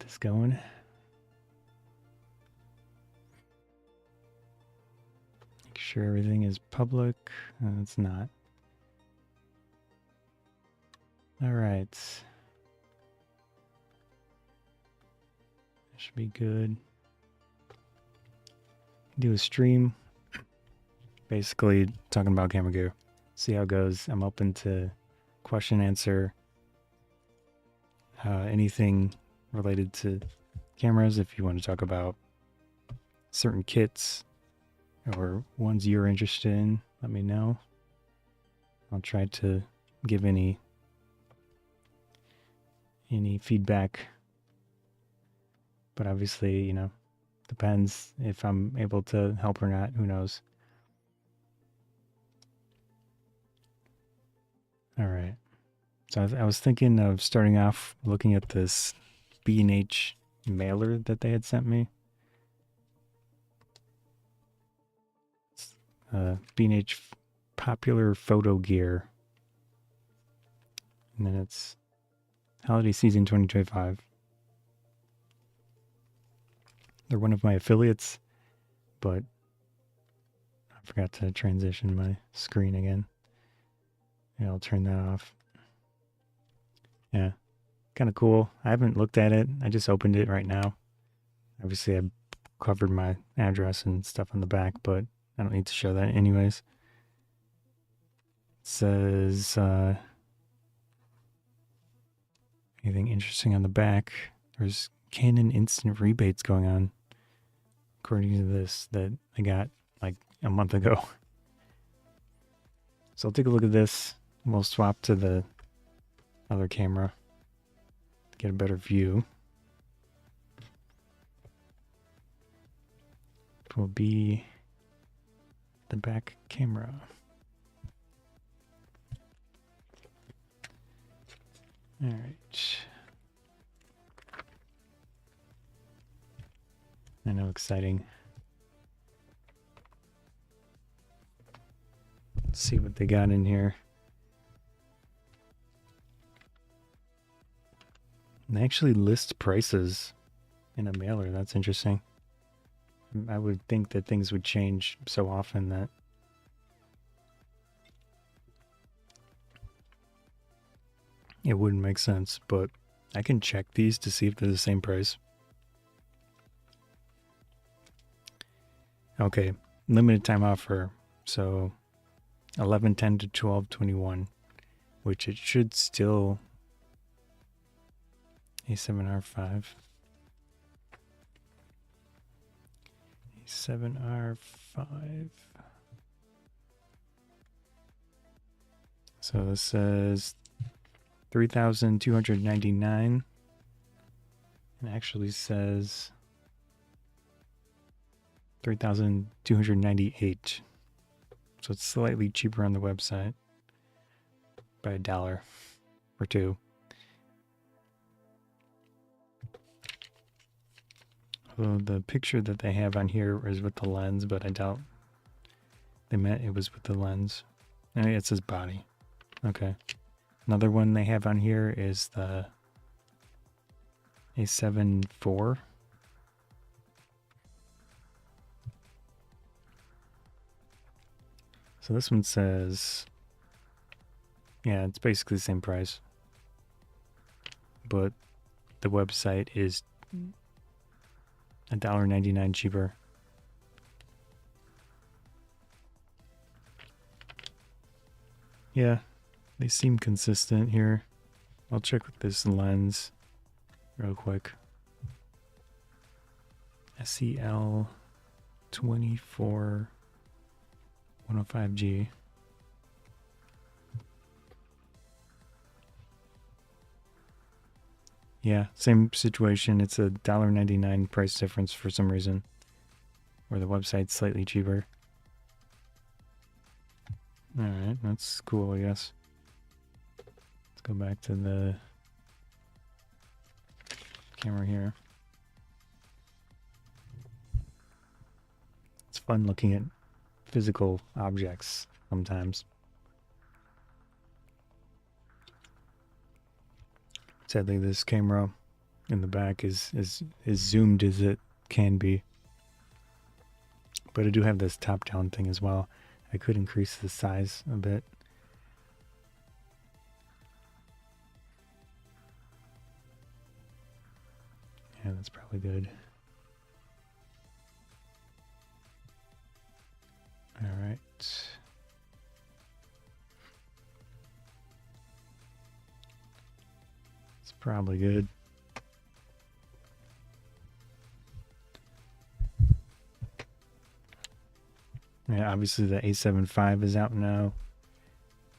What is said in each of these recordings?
this going. Make sure everything is public. It's not. All right. Should be good. Do a stream. Basically talking about camera gear. See how it goes. I'm open to question answer. Anything related to cameras. If you want to talk about certain kits or ones you're interested in, let me know. I'll try to give any feedback. But obviously, you know, depends if I'm able to help or not. Who knows? All right. So I was thinking of starting off looking at this B&H mailer that they had sent me. B&H Popular Photo Gear. And then it's Holiday Season 2025. They're one of my affiliates, but I forgot to transition my screen again. Yeah, I'll turn that off. Yeah, kind of cool. I haven't looked at it. I just opened it right now. Obviously, I covered my address and stuff on the back, but I don't need to show that anyways. It says anything interesting on the back. There's Canon instant rebates going on, according to this, that I got like a month ago. So I'll take a look at this. We'll swap to the other camera to get a better view. It will be the back camera. All right. I know, exciting. Let's see what they got in here. They actually list prices in a mailer. That's interesting. I would think that things would change so often that it wouldn't make sense, but I can check these to see if they're the same price. Okay, limited time offer. So 11/10 to 12/21, which it should still A7R5. A7R5. So this says 3,299. And actually says 3,298. So it's slightly cheaper on the website by $1 or $2. Although the picture that they have on here is with the lens, but I doubt they meant it was with the lens. And it says body. Okay. Another one they have on here is the A7 IV. So this one says, yeah, it's basically the same price, but the website is $1.99 cheaper. Yeah, they seem consistent here. I'll check with this lens real quick. SEL 24 105G. Yeah, same situation. It's a $1.99 price difference for some reason, where the website's slightly cheaper. Alright, that's cool, I guess. Let's go back to the camera here. It's fun looking at physical objects sometimes. Sadly, this camera in the back is as zoomed as it can be. But I do have this top-down thing as well. I could increase the size a bit. Yeah, that's probably good. All right. It's probably good. Yeah, obviously the A7 IV is out now,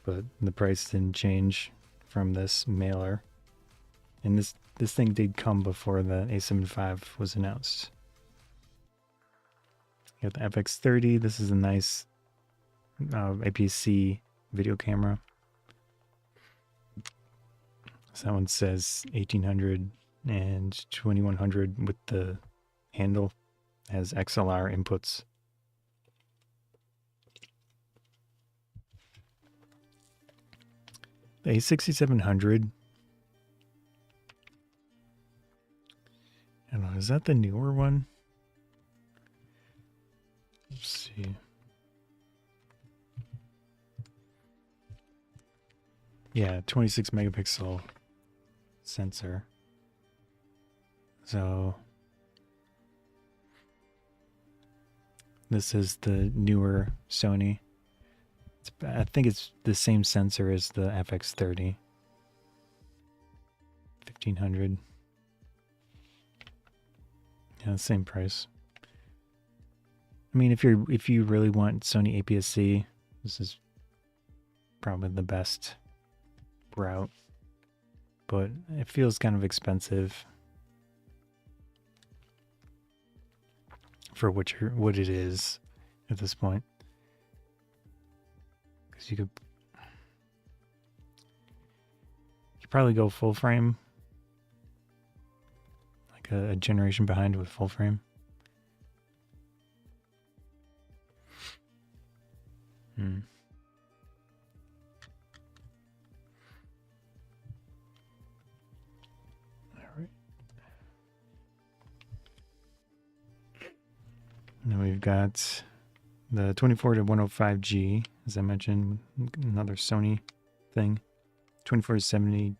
but the price didn't change from this mailer. And this thing did come before the A7 V was announced. You got the FX30. This is a nice APS-C video camera. So that one says 1800 and 2100 with the handle. Has XLR inputs. The A6700. I don't know, is that the newer one? Let's see. Yeah, 26 megapixel sensor. So this is the newer Sony. I think it's the same sensor as the FX30. 1500. Yeah, same price. I mean, if you really want Sony APS-C, this is probably the best route. But it feels kind of expensive for what it is at this point. Because you could probably go full frame, like a generation behind with full frame. Then we've got the 24 to 105G, as I mentioned, another Sony thing. 24 to 70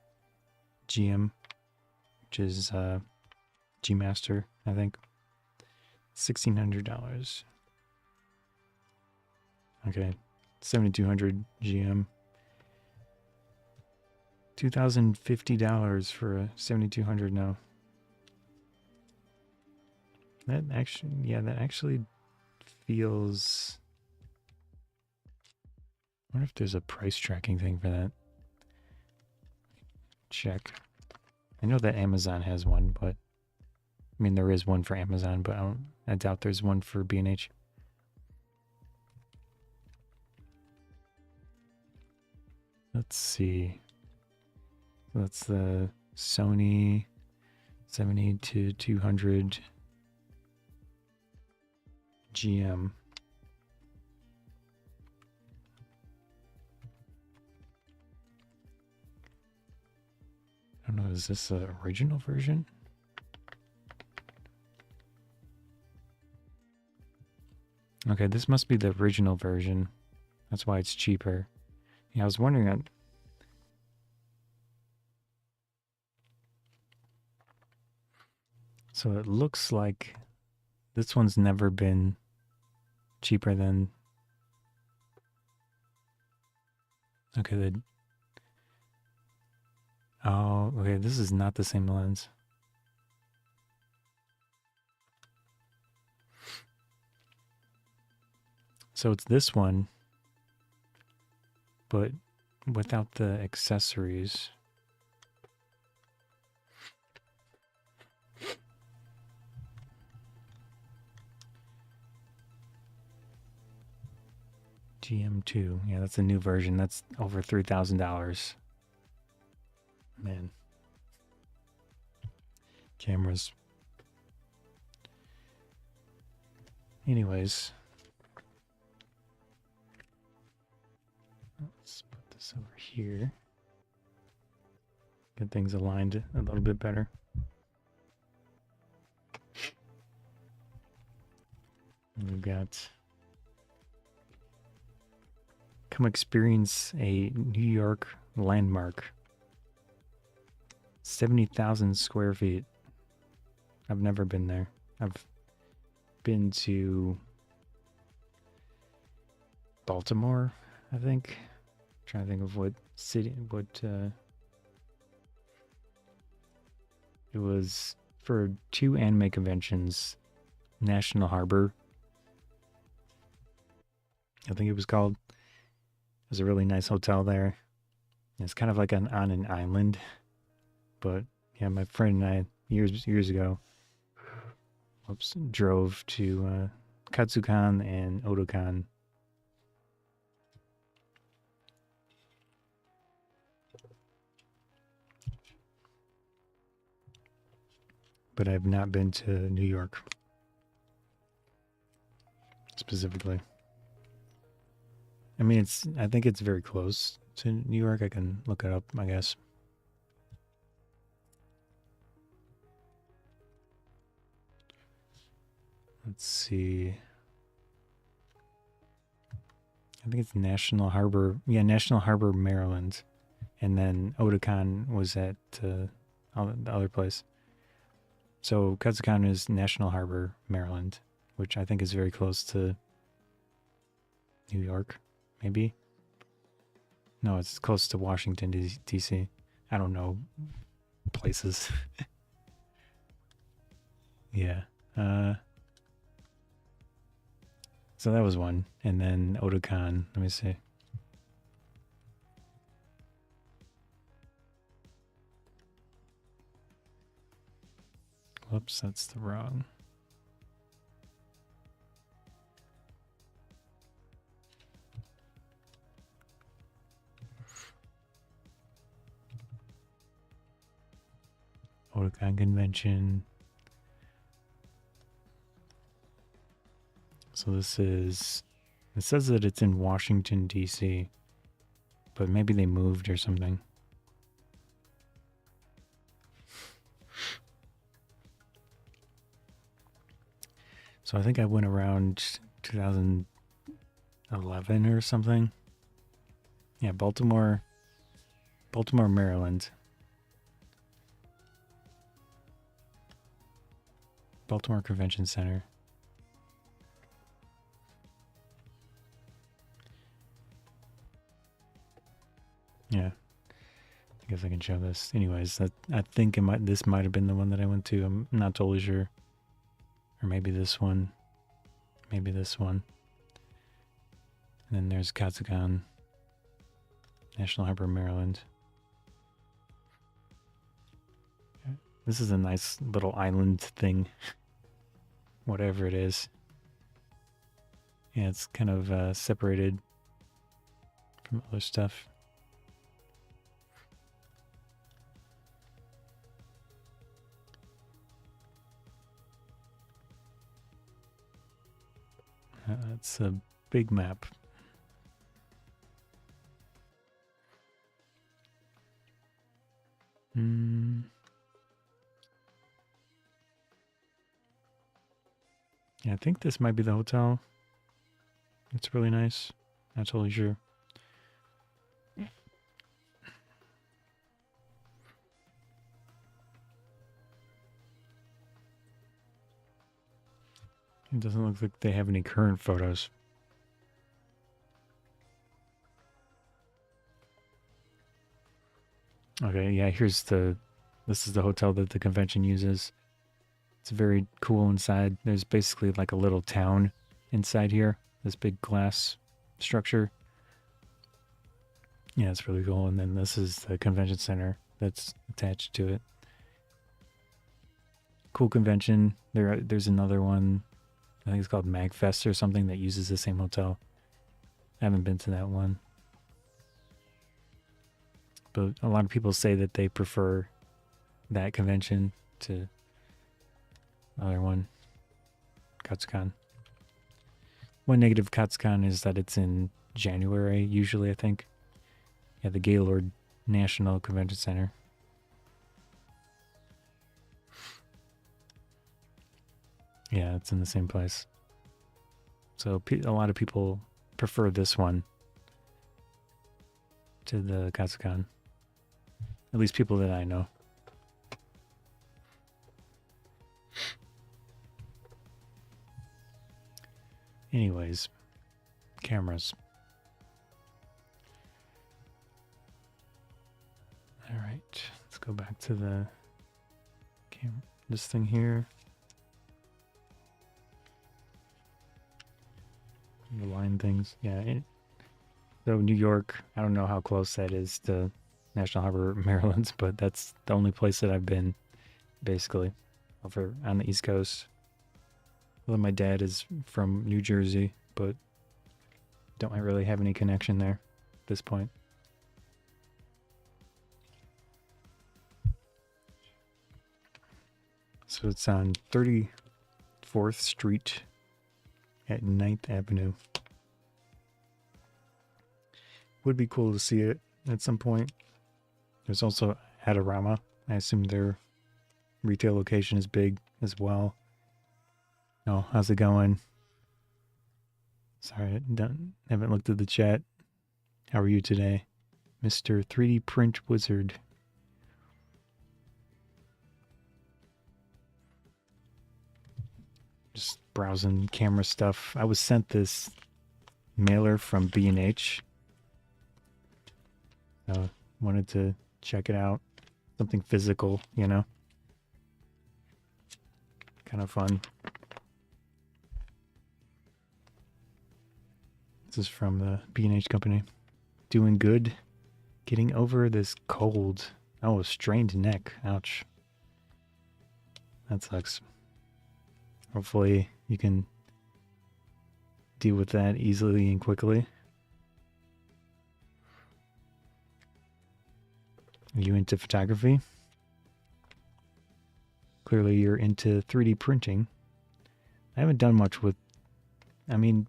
GM, which is G Master, I think. $1,600. Okay, 7200 GM. $2,050 for a 7200 now. That actually feels... I wonder if there's a price tracking thing for that. Check. I know that Amazon has one, but... I mean, there is one for Amazon, but I doubt there's one for B&H. Let's see. That's the Sony 70 to 200 GM. I don't know, is this the original version? Okay, this must be the original version. That's why it's cheaper. Yeah, I was wondering that. So it looks like this one's never been cheaper than... Okay, oh, okay, this is not the same lens. So it's this one, but without the accessories. GM2. Yeah, that's a new version. That's over $3,000. Man. Cameras. Anyways. Let's put this over here. Get things aligned a little bit better. We've got come experience a New York landmark. 70,000 square feet. I've never been there. I've been to Baltimore, I think. I'm trying to think of what city, it was for 2 anime conventions. National Harbor, I think it was called. There's a really nice hotel there. It's kind of like on an island. But yeah, my friend and I years ago drove to Katsukan and Otokan. But I've not been to New York specifically. I mean, I think it's very close to New York. I can look it up, I guess. Let's see. I think it's National Harbor. Yeah, National Harbor, Maryland. And then Otakon was at the other place. So Katsukan is National Harbor, Maryland, which I think is very close to New York, maybe. No, it's close to Washington, D.C. I don't know places. Yeah. So that was one. And then Otakon, let me see. Whoops, that's the wrong. Otakon Convention. So it says that it's in Washington, D.C., but maybe they moved or something. So I think I went around 2011 or something. Yeah, Baltimore, Maryland. Baltimore Convention Center. Yeah. I guess I can show this. Anyways, I think this might have been the one that I went to. I'm not totally sure. Or maybe this one. Maybe this one. And then there's Katsukan, National Harbor, Maryland. This is a nice little island thing. Whatever it is. Yeah, it's kind of separated from other stuff. It's a big map. Yeah, I think this might be the hotel. It's really nice. Not totally sure. It doesn't look like they have any current photos. Okay, yeah, this is the hotel that the convention uses. It's very cool inside. There's basically like a little town inside here. This big glass structure. Yeah, it's really cool. And then this is the convention center that's attached to it. Cool convention. There's another one. I think it's called MagFest or something that uses the same hotel. I haven't been to that one. But a lot of people say that they prefer that convention to the other one, Katsukan. One negative of Katsukan is that it's in January, usually, I think. Yeah, the Gaylord National Convention Center. Yeah, it's in the same place. So a lot of people prefer this one to the Katsukan. At least people that I know. Anyways, cameras. All right, let's go back to the this thing here. The line things, yeah. So New York, I don't know how close that is to National Harbor, Maryland, but that's the only place that I've been, basically, over on the East Coast. Well, my dad is from New Jersey, but don't really have any connection there at this point. So it's on 34th Street at 9th Avenue. Would be cool to see it at some point. There's also Adorama. I assume their retail location is big as well. Oh, how's it going? Sorry, I haven't looked at the chat. How are you today, Mr. 3D Print Wizard? Just browsing camera stuff. I was sent this mailer from B&H. Wanted to check it out. Something physical, you know? Kind of fun. This is from the B&H company. Doing good. Getting over this cold. Oh, a strained neck. Ouch. That sucks. Hopefully you can deal with that easily and quickly. Are you into photography? Clearly you're into 3D printing. I haven't done much with... I mean,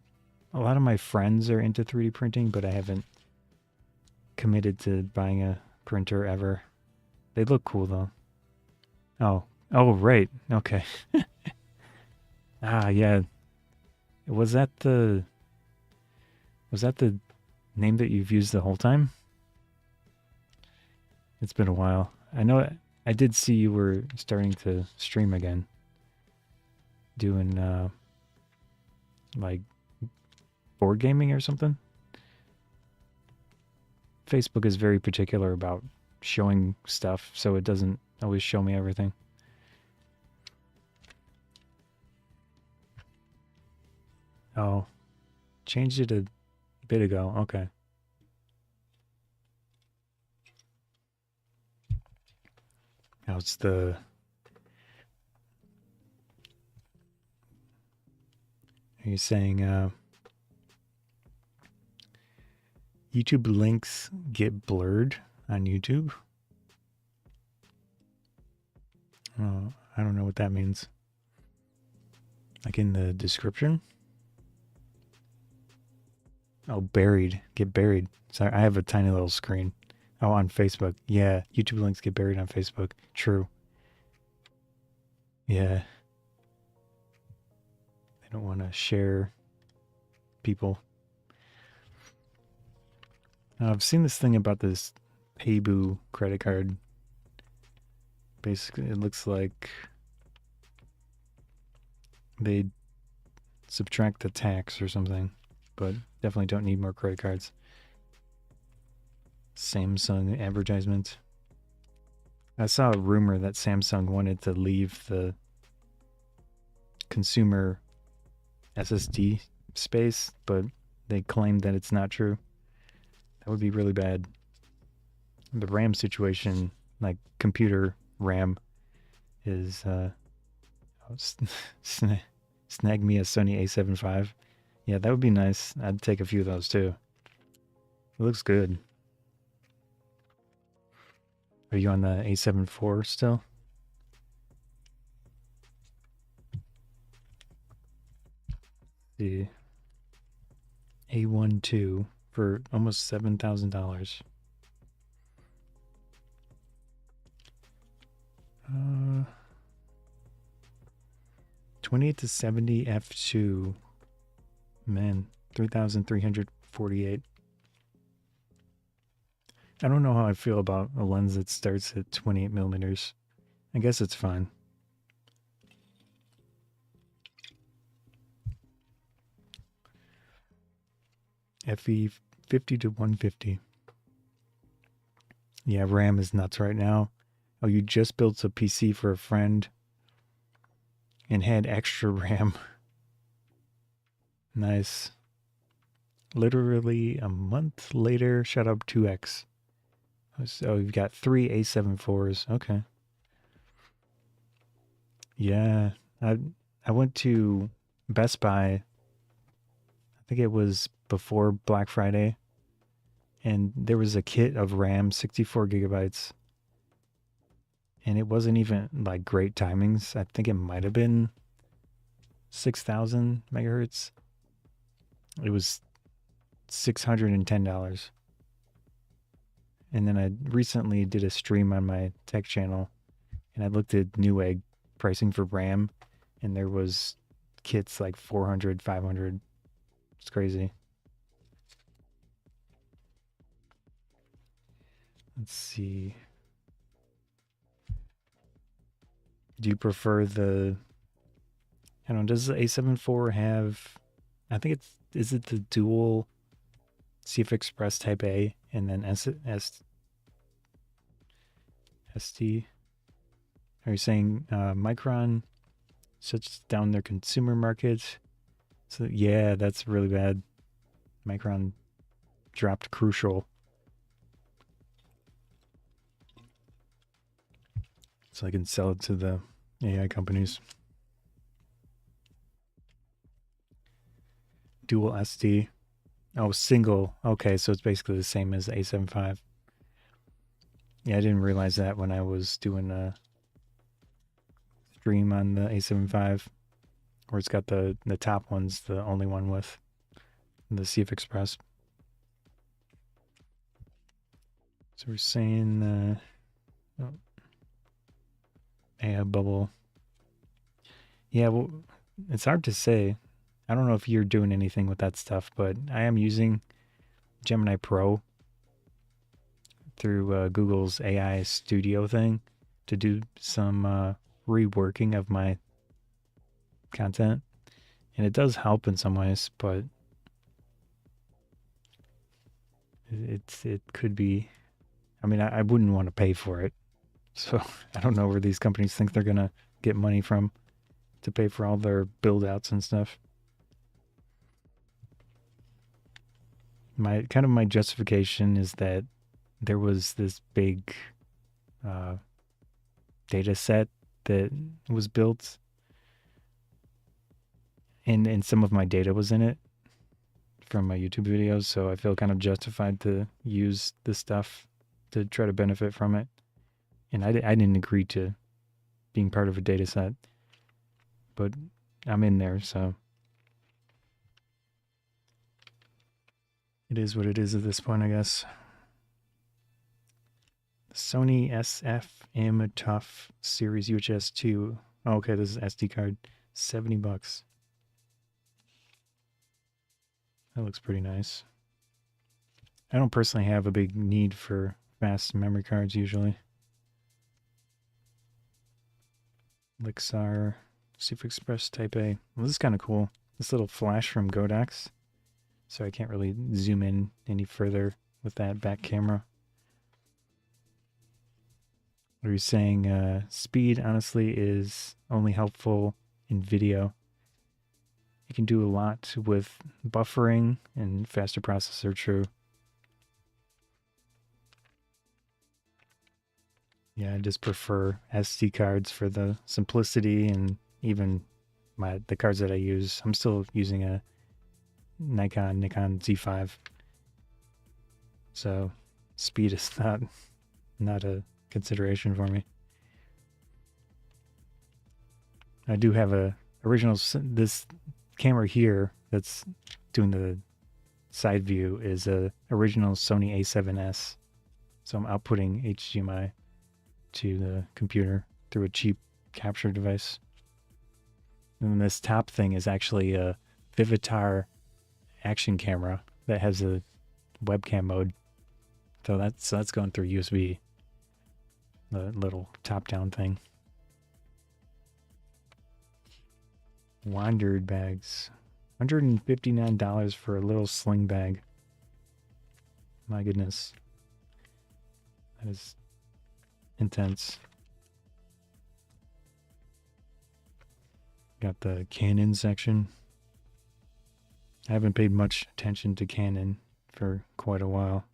a lot of my friends are into 3D printing, but I haven't committed to buying a printer ever. They look cool, though. Oh, right. Okay. Ah, yeah. Was that the name that you've used the whole time? It's been a while. I know I did see you were starting to stream again. Doing, like, board gaming or something? Facebook is very particular about showing stuff, so it doesn't always show me everything. Oh, changed it a bit ago. Okay. Now it's the... Are you saying YouTube links get blurred on YouTube? Oh, I don't know what that means. Like in the description? Oh, buried. Get buried. Sorry, I have a tiny little screen. Oh, on Facebook. Yeah, YouTube links get buried on Facebook. True. Yeah. They don't want to share people. I've seen this thing about this Paybu credit card. Basically, it looks like they subtract the tax or something, but definitely don't need more credit cards. Samsung advertisement. I saw a rumor that Samsung wanted to leave the consumer SSD space, but they claimed that it's not true. That would be really bad. The RAM situation, like computer RAM, is snag me a Sony A7 IV. Yeah, that would be nice. I'd take a few of those too. It looks good. Are you on the A7 IV still? The A12 for almost $7,000. 28 to 70 f2. Man, 3,348. I don't know how I feel about a lens that starts at 28 millimeters. I guess it's fine. FE 50 to 150. Yeah, RAM is nuts right now. Oh, you just built a PC for a friend and had extra RAM. Nice. Literally a month later, shut up 2x. So you've got 3 A74s. Okay. Yeah. I went to Best Buy. I think it was before Black Friday, and there was a kit of RAM, 64 gigabytes, and it wasn't even like great timings. I think it might have been 6,000 megahertz. It was $610. And then I recently did a stream on my tech channel, and I looked at Newegg pricing for RAM, and there was kits like 400, 500. It's crazy. Let's see. Do you prefer the, I don't know, does the A74 have, I think is it the dual CF Express Type A and then ST? Are you saying Micron shuts down their consumer market? So yeah, that's really bad. Micron dropped Crucial. So I can sell it to the AI companies. Dual SD. Oh, single. Okay, so it's basically the same as the A75. Yeah, I didn't realize that when I was doing a stream on the A75, where it's got the top one's the only one with the CF Express. So we're saying AI bubble. Yeah, well, it's hard to say. I don't know if you're doing anything with that stuff, but I am using Gemini Pro through Google's AI Studio thing to do some reworking of my content, and it does help in some ways, but it could be. I mean, I wouldn't want to pay for it, so I don't know where these companies think they're gonna get money from to pay for all their build outs and stuff. My justification is that there was this big uh, data set that was built, and some of my data was in it from my YouTube videos, so I feel kind of justified to use this stuff to try to benefit from it. And I didn't agree to being part of a data set, but I'm in there, so it is what it is at this point, I guess. Sony SFM Tough Series UHS 2. Oh, okay, this is SD card. $70. That looks pretty nice. I don't personally have a big need for fast memory cards usually. Lixar, CF Express Type A. Well, this is kind of cool. This little flash from Godox. So I can't really zoom in any further with that back camera. What are you saying? Speed, honestly, is only helpful in video. You can do a lot with buffering and faster processor, true. Yeah, I just prefer SD cards for the simplicity, and even the cards that I use. I'm still using a Nikon Z5. So speed is not a consideration for me. I do have a original, this camera here that's doing the side view is a original Sony A7S. So I'm outputting HDMI to the computer through a cheap capture device. And this top thing is actually a Vivitar action camera that has a webcam mode. So that's going through USB. The little top-down thing. Wandered bags. $159 for a little sling bag. My goodness. That is intense. Got the Canon section. I haven't paid much attention to Canon for quite a while.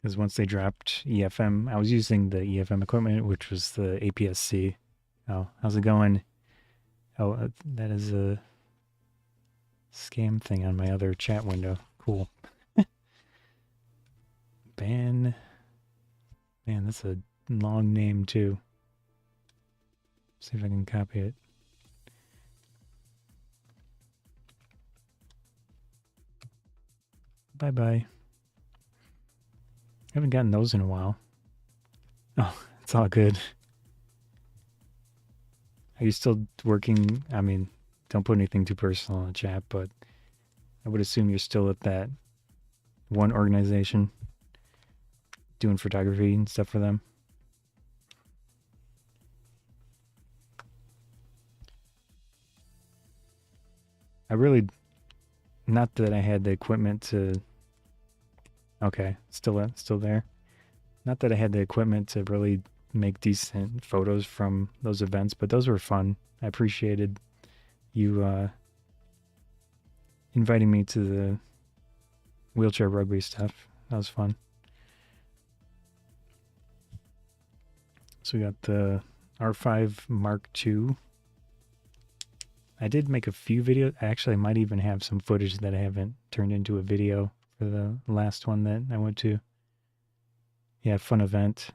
Because once they dropped EFM, I was using the EFM equipment, which was the APS-C. Oh, how's it going? Oh, that is a scam thing on my other chat window. Cool. Man, that's a long name too. See if I can copy it. Bye-bye. I haven't gotten those in a while. Oh, it's all good. Are you still working? I mean, don't put anything too personal in the chat, but I would assume you're still at that one organization doing photography and stuff for them. I really, not that I had the equipment to, okay, still there. Not that I had the equipment to really make decent photos from those events, but those were fun. I appreciated you inviting me to the wheelchair rugby stuff. That was fun. So we got the R5 Mark II. I did make a few videos. Actually, I might even have some footage that I haven't turned into a video for the last one that I went to. Yeah, fun event.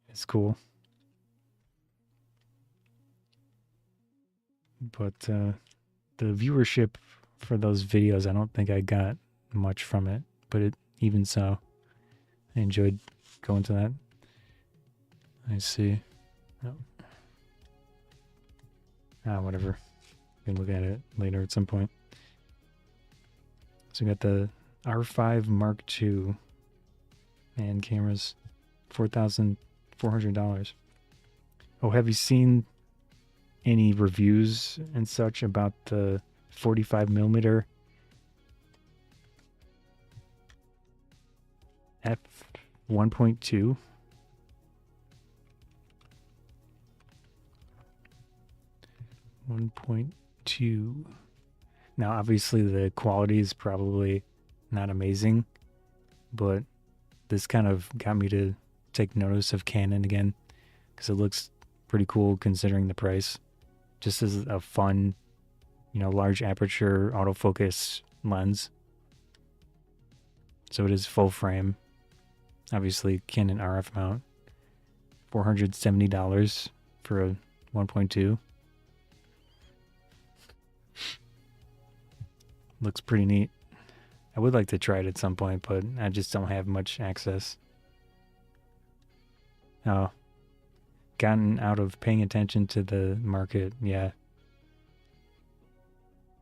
It's cool. But the viewership for those videos, I don't think I got much from it. But even so, I enjoyed going to that. I see. Oh. Whatever. We can look at it later at some point. So we got the R5 Mark II and cameras, $4,400. Oh, have you seen any reviews and such about the 45mm f1.2? Now, obviously, the quality is probably not amazing, but this kind of got me to take notice of Canon again because it looks pretty cool considering the price. Just as a fun, large aperture autofocus lens. So it is full frame. Obviously, Canon RF mount. $470 for a 1.2. Looks pretty neat. I would like to try it at some point, but I just don't have much access. Oh. Gotten out of paying attention to the market, yeah.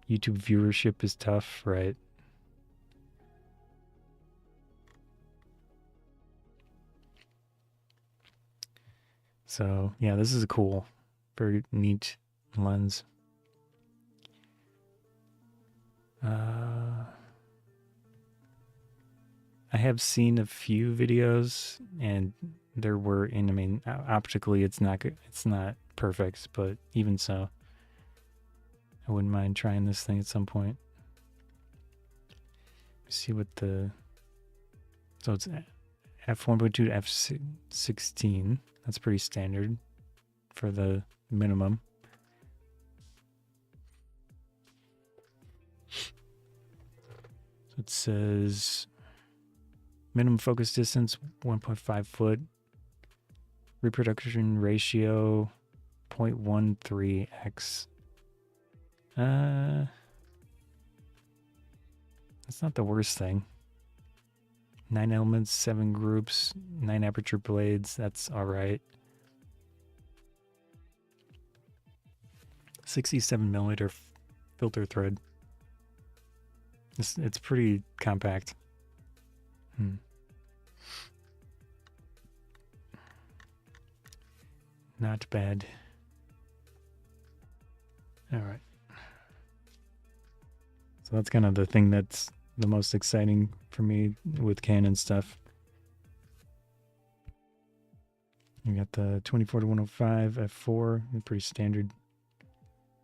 YouTube viewership is tough, right? So, yeah, this is a cool, very neat lens. I have seen a few videos, and there were, I mean, optically it's not good, it's not perfect, but even so, I wouldn't mind trying this thing at some point. See what so it's f1.2 to f16. That's pretty standard for the minimum. So it says minimum focus distance 1.5 foot, reproduction ratio 0.13x. That's not the worst thing. 9 elements, 7 groups, 9 aperture blades. That's all right. 67mm filter thread. It's pretty compact. Not bad. All right. So that's kind of the thing that's the most exciting for me with Canon stuff. You got the 24-105 f4, pretty standard.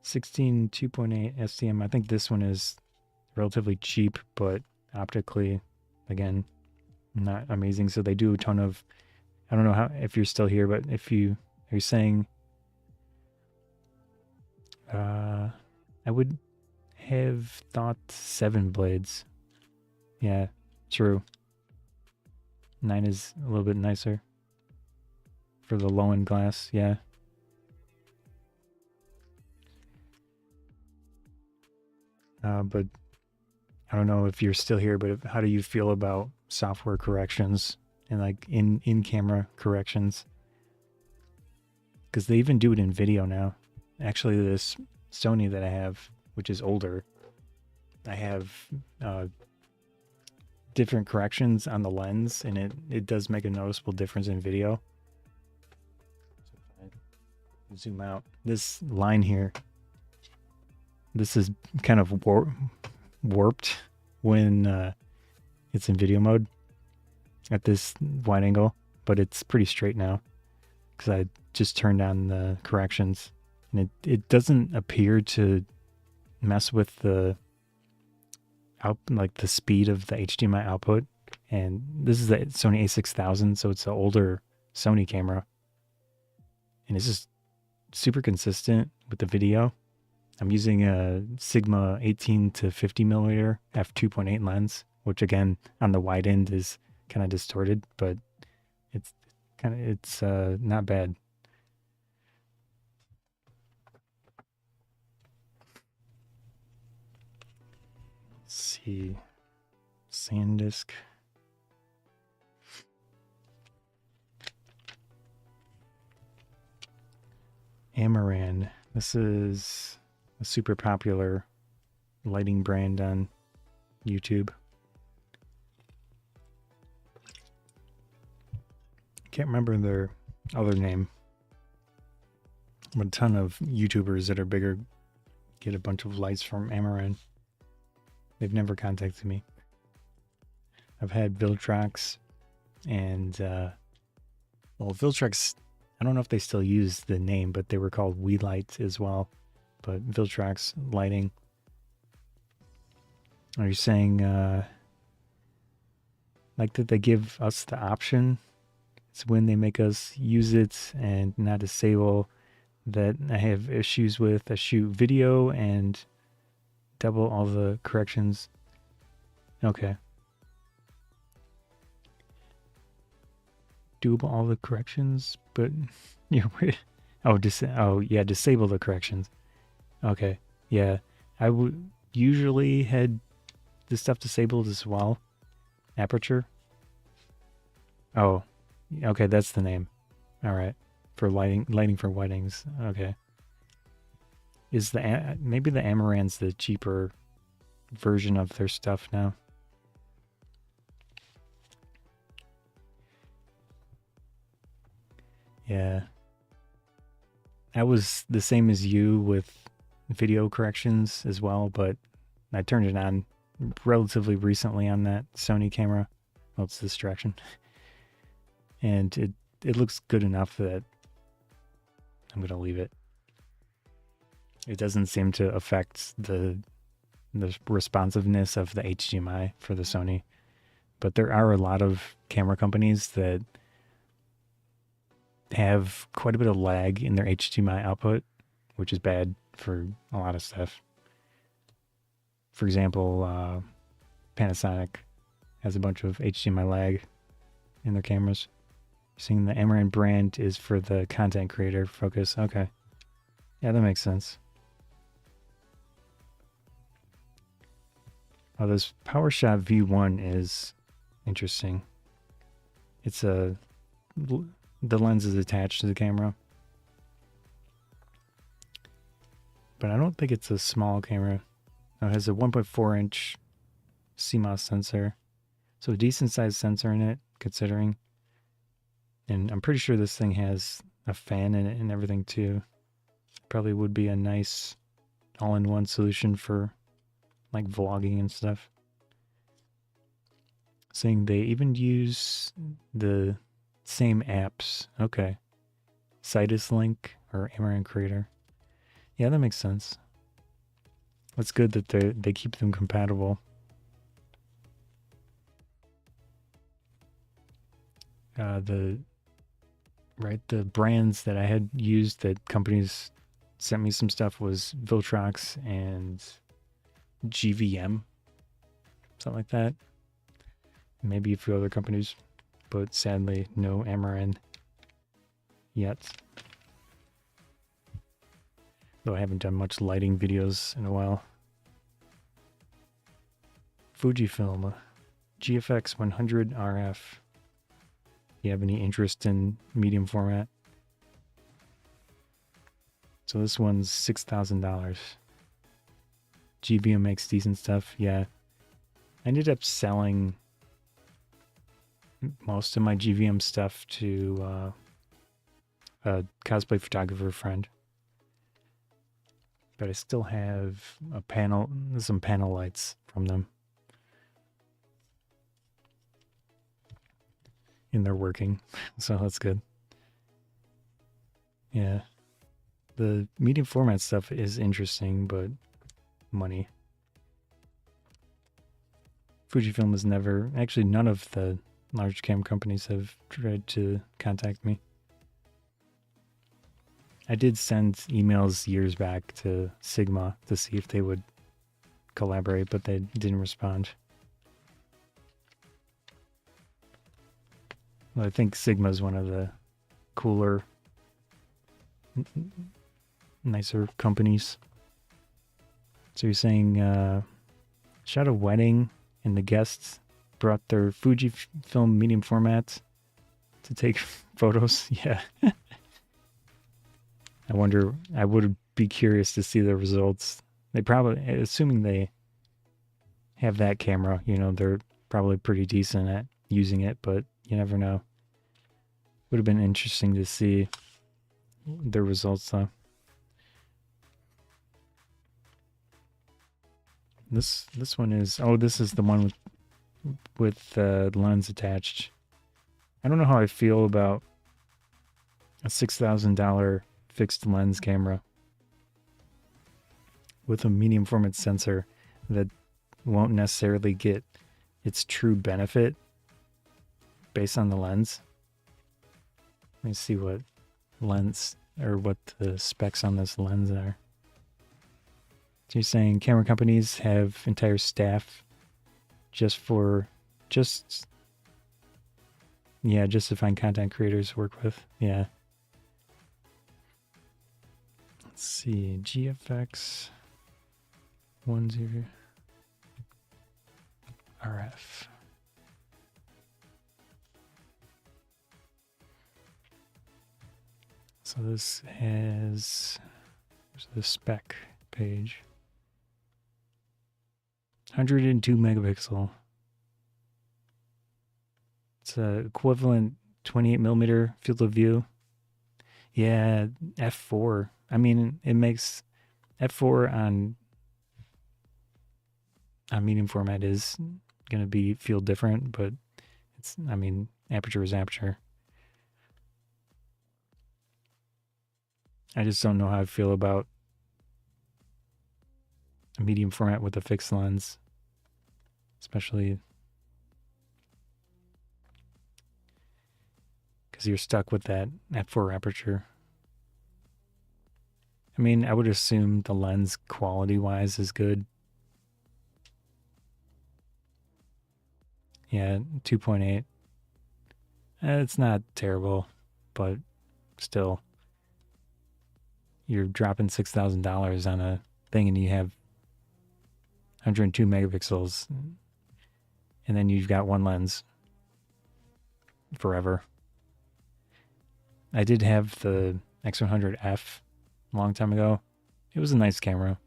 16 2.8 STM. I think this one is relatively cheap, but optically, again, not amazing. So they do a ton of, I don't know how, if you're still here, but if you are saying, I would have thought 7 blades. Yeah, true. 9 is a little bit nicer for the low end glass. Yeah. But I don't know if you're still here, but how do you feel about software corrections and like in-camera corrections? Because they even do it in video now. Actually, this Sony that I have, which is older, I have different corrections on the lens, and it does make a noticeable difference in video. So if I zoom out, this line here, this is kind of warped when it's in video mode at this wide angle, but it's pretty straight now because I just turned on the corrections, and it doesn't appear to mess with the like the speed of the HDMI output. And this is the Sony a6000, so it's an older Sony camera, and it's just super consistent with the video. I'm using a Sigma 18 to 50mm f2.8 lens, which again on the wide end is kind of distorted, but it's not bad. Let's see, SanDisk. Amaran. This is a super popular lighting brand on YouTube. Can't remember their other name, but a ton of YouTubers that are bigger get a bunch of lights from Amaran. They've never contacted me. I've had Viltrox and well, Viltrox, I don't know if they still use the name, but they were called WeLight as well. But Viltrox lighting. Are you saying like that they give us the option? It's when they make us use it and not disable that I have issues with. I shoot video and double all the corrections. Okay. Doable all the corrections, but yeah. Disable the corrections. Okay, yeah, I would usually had this stuff disabled as well. Aperture. Oh, okay, that's the name. All right, for lighting for weddings. Okay. Is maybe the Amaran's the cheaper version of their stuff now? Yeah. I was the same as you with video corrections as well, but I turned it on relatively recently on that Sony camera. Well, it's this direction. And it looks good enough that I'm going to leave it. It doesn't seem to affect the responsiveness of the HDMI for the Sony. But there are a lot of camera companies that have quite a bit of lag in their HDMI output, which is bad for a lot of stuff. For example, Panasonic has a bunch of HDMI lag in their cameras. Seeing the Amaran brand is for the content creator focus. Okay. Yeah, that makes sense. Oh, this PowerShot V1 is interesting. It's the lens is attached to the camera. but I don't think it's a small camera. No, it has a 1.4-inch CMOS sensor, so a decent sized sensor in it, considering. And I'm pretty sure this thing has a fan in it and everything too. Probably would be a nice all-in-one solution for like vlogging and stuff. Saying they even use the same apps. Okay. Citus Link or Amaran Creator. Yeah, that makes sense. It's good that they keep them compatible. The brands that I had used that companies sent me some stuff was Viltrox and GVM, something like that. Maybe a few other companies, but sadly no Amaran yet. Though I haven't done much lighting videos in a while. Fujifilm GFX 100 RF. You have any interest in medium format? So this one's $6,000. GVM makes decent stuff. Yeah, I ended up selling most of my GVM stuff to a cosplay photographer friend, but I still have some panel lights from them, and they're working, so that's good. Yeah, the medium format stuff is interesting, but money. Fujifilm has never, actually none of the large cam companies have tried to contact me. I did send emails years back to Sigma to see if they would collaborate, but they didn't respond. Well, I think Sigma is one of the cooler, nicer companies. So you're saying shot a wedding and the guests brought their Fujifilm medium format to take photos? Yeah. I wonder, I would be curious to see the results. They probably, assuming they have that camera, you know, they're probably pretty decent at using it, but you never know. Would have been interesting to see their results though. This one is, oh, this is the one with the lens attached. I don't know how I feel about a $6,000 fixed lens camera with a medium format sensor that won't necessarily get its true benefit based on the lens. Let me see what lens or what the specs on this lens are. So you're saying camera companies have entire staff just to find content creators to work with. Yeah. Let's see, GFX 10 RF. So this has, there's the spec page. 102 megapixel. It's a equivalent 28 millimeter field of view. Yeah, f4. I mean, it makes f4 on medium format is going to feel different, but it's, I mean, aperture is aperture. I just don't know how I feel about a medium format with a fixed lens, especially because you're stuck with that f4 aperture. I mean, I would assume the lens quality-wise is good. Yeah, 2.8. It's not terrible, but still, you're dropping $6,000 on a thing and you have 102 megapixels, and then you've got one lens forever. I did have the X100F a long time ago. It was a nice camera.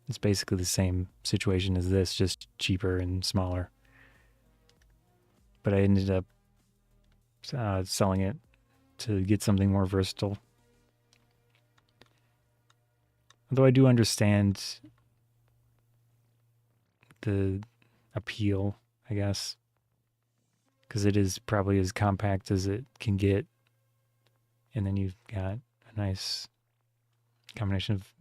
It's basically the same situation as this, just cheaper and smaller. But I ended up selling it to get something more versatile. Although I do understand the appeal, I guess, because it is probably as compact as it can get. And then you've got a nice combination of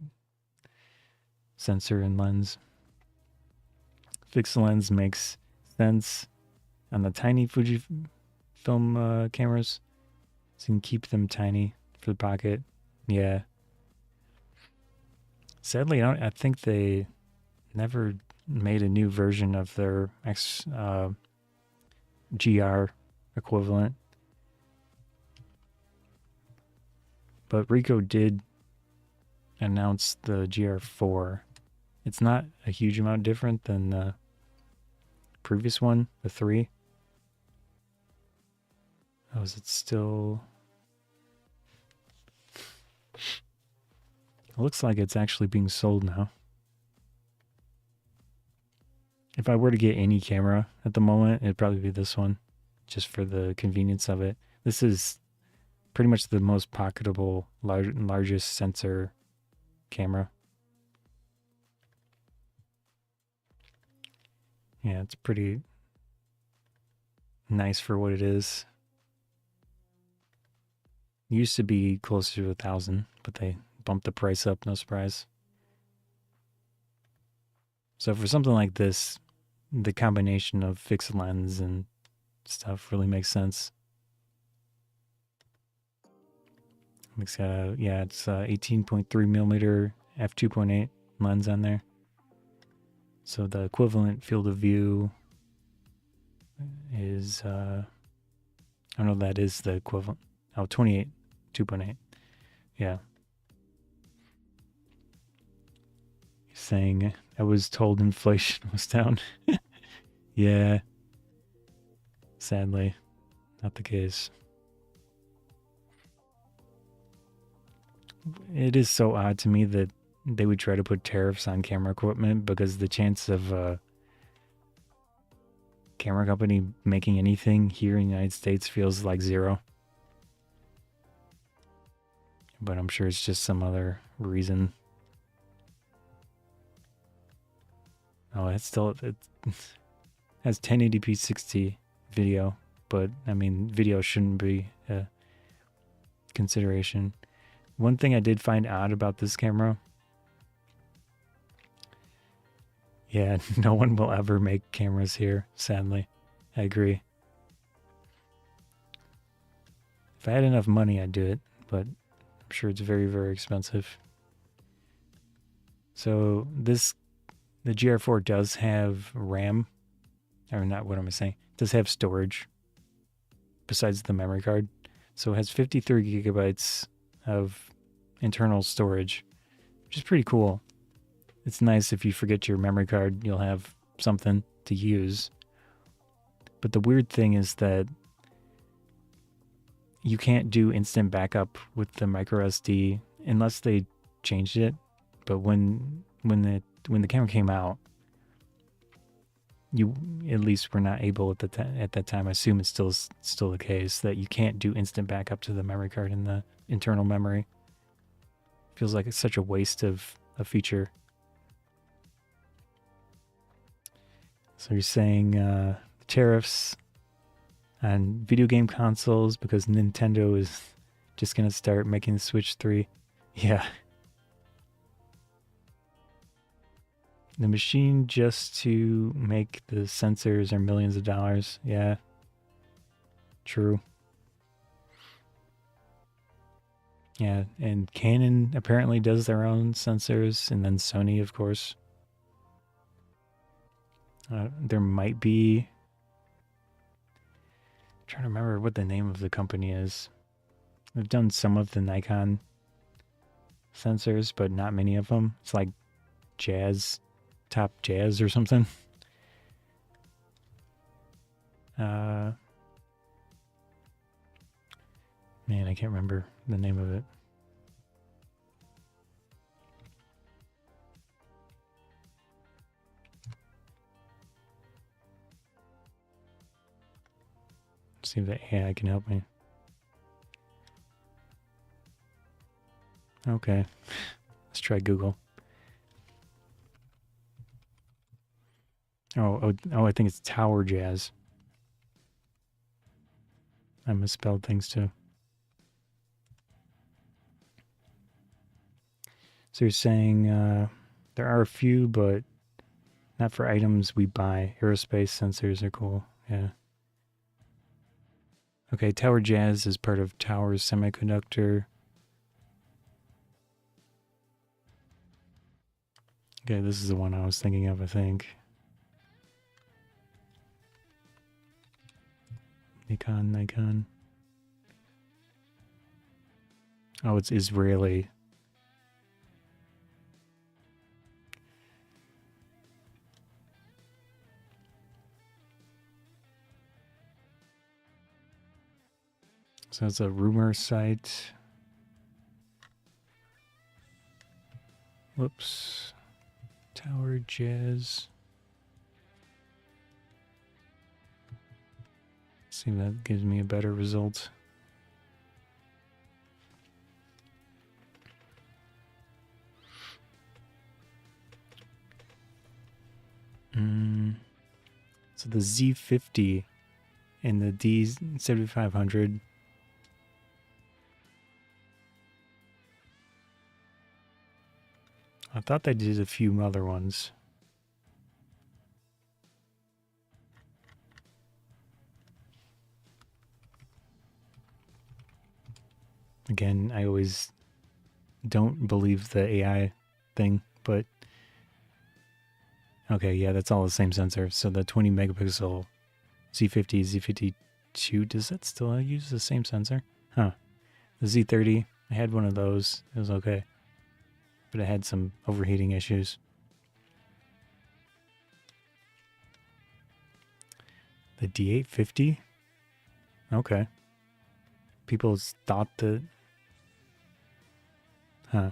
sensor and lens. Fixed lens makes sense on the tiny Fujifilm cameras. So you can keep them tiny for the pocket. Yeah. Sadly, I think they never made a new version of their GR equivalent. But Ricoh did announce the GR4. It's not a huge amount different than the previous one, the 3. Oh, is it still... It looks like it's actually being sold now. If I were to get any camera at the moment, it'd probably be this one, just for the convenience of it. This is pretty much the most pocketable, largest sensor camera. Yeah, it's pretty nice for what it is. It used to be closer to 1,000, but they bumped the price up, no surprise. So for something like this, the combination of fixed lens and stuff really makes sense. It's got a, yeah, it's 18.3 millimeter f2.8 lens on there. So the equivalent field of view is, I don't know if that is the equivalent. Oh, 28, 2.8. Yeah. He's saying, I was told inflation was down. Yeah. Sadly, not the case. It is so odd to me that they would try to put tariffs on camera equipment, because the chance of a camera company making anything here in the United States feels like 0. But I'm sure it's just some other reason. Oh, it has 1080p 60 video, but I mean, video shouldn't be a consideration. One thing I did find odd about this camera, yeah, no one will ever make cameras here, sadly. I agree. If I had enough money, I'd do it, but I'm sure it's very, very expensive. So the GR4 does have RAM, or not, what am I saying? It does have storage besides the memory card. So it has 53 gigabytes of internal storage, which is pretty cool. It's nice if you forget your memory card, you'll have something to use. But the weird thing is that you can't do instant backup with the micro SD unless they changed it. But when the camera came out, you at least were not able at that time. I assume it's still the case that you can't do instant backup to the memory card in the internal memory. Feels like it's such a waste of a feature. So you're saying tariffs on video game consoles because Nintendo is just going to start making the Switch 3. Yeah. The machine just to make the sensors are millions of dollars. Yeah. True. Yeah, and Canon apparently does their own sensors, and then Sony, of course. There might be... I'm trying to remember what the name of the company is. They've done some of the Nikon sensors, but not many of them. It's like Top Jazz or something. Man, I can't remember the name of it. See if the AI can help me. Okay. Let's try Google. Oh, I think it's Tower Jazz. I misspelled things too. So you're saying there are a few, but not for items we buy. Aerospace sensors are cool. Yeah. Okay, Tower Jazz is part of Towers Semiconductor. Okay, this is the one I was thinking of, I think. Nikon. Oh, it's Israeli. So it's a rumor site. Whoops. Tower Jazz. See if that gives me a better result. So the Z50 and the D7500. I thought they did a few other ones. Again, I always don't believe the AI thing, but okay, yeah, that's all the same sensor. So the 20 megapixel Z50, Z52, does that still use the same sensor? Huh. The Z30, I had one of those. It was okay. But it had some overheating issues. The D850? Okay. People thought that... Huh.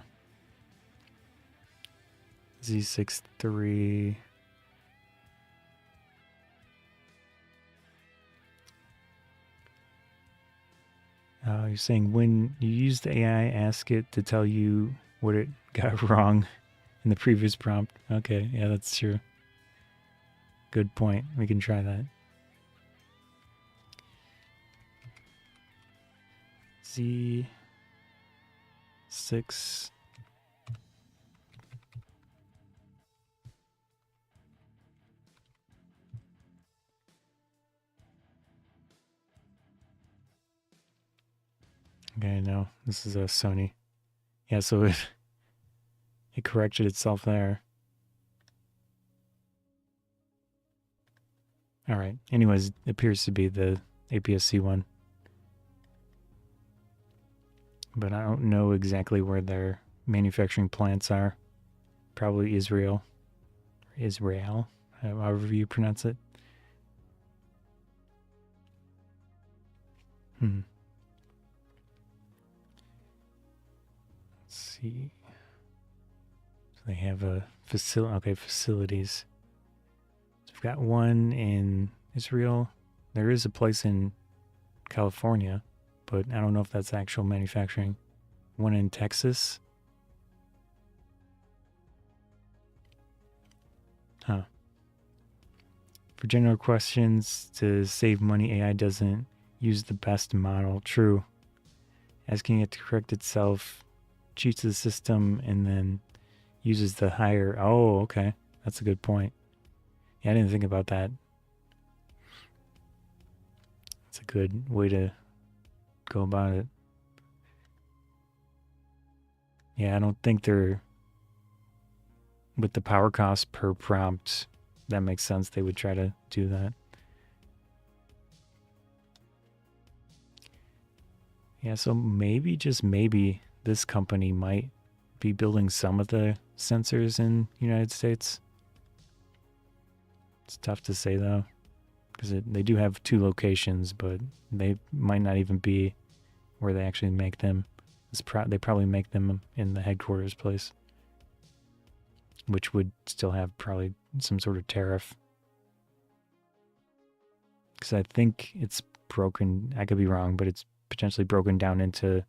Z63... You're saying when you use the AI, ask it to tell you what it got wrong in the previous prompt. Okay, yeah, that's true. Good point. We can try that. Z6. Okay, no, this is a Sony. Yeah, so it corrected itself there. All right. Anyways, it appears to be the APS-C one. But I don't know exactly where their manufacturing plants are. Probably Israel. Israel, however you pronounce it. Let's see. So they have a facility. Okay, facilities. So we've got one in Israel. There is a place in California, but I don't know if that's actual manufacturing. One in Texas. Huh. For general questions, to save money, AI doesn't use the best model. True. Asking it to correct itself cheats the system and then uses the higher... Oh, okay. That's a good point. Yeah, I didn't think about that. It's a good way to go about it. Yeah, I don't think they're... With the power cost per prompt, that makes sense. They would try to do that. Yeah, so maybe, just maybe, this company might be building some of the sensors in the United States. It's tough to say, though, because they do have 2 locations, but they might not even be where they actually make them. They probably make them in the headquarters place, which would still have probably some sort of tariff. Because I think it's broken. I could be wrong, but it's potentially broken down into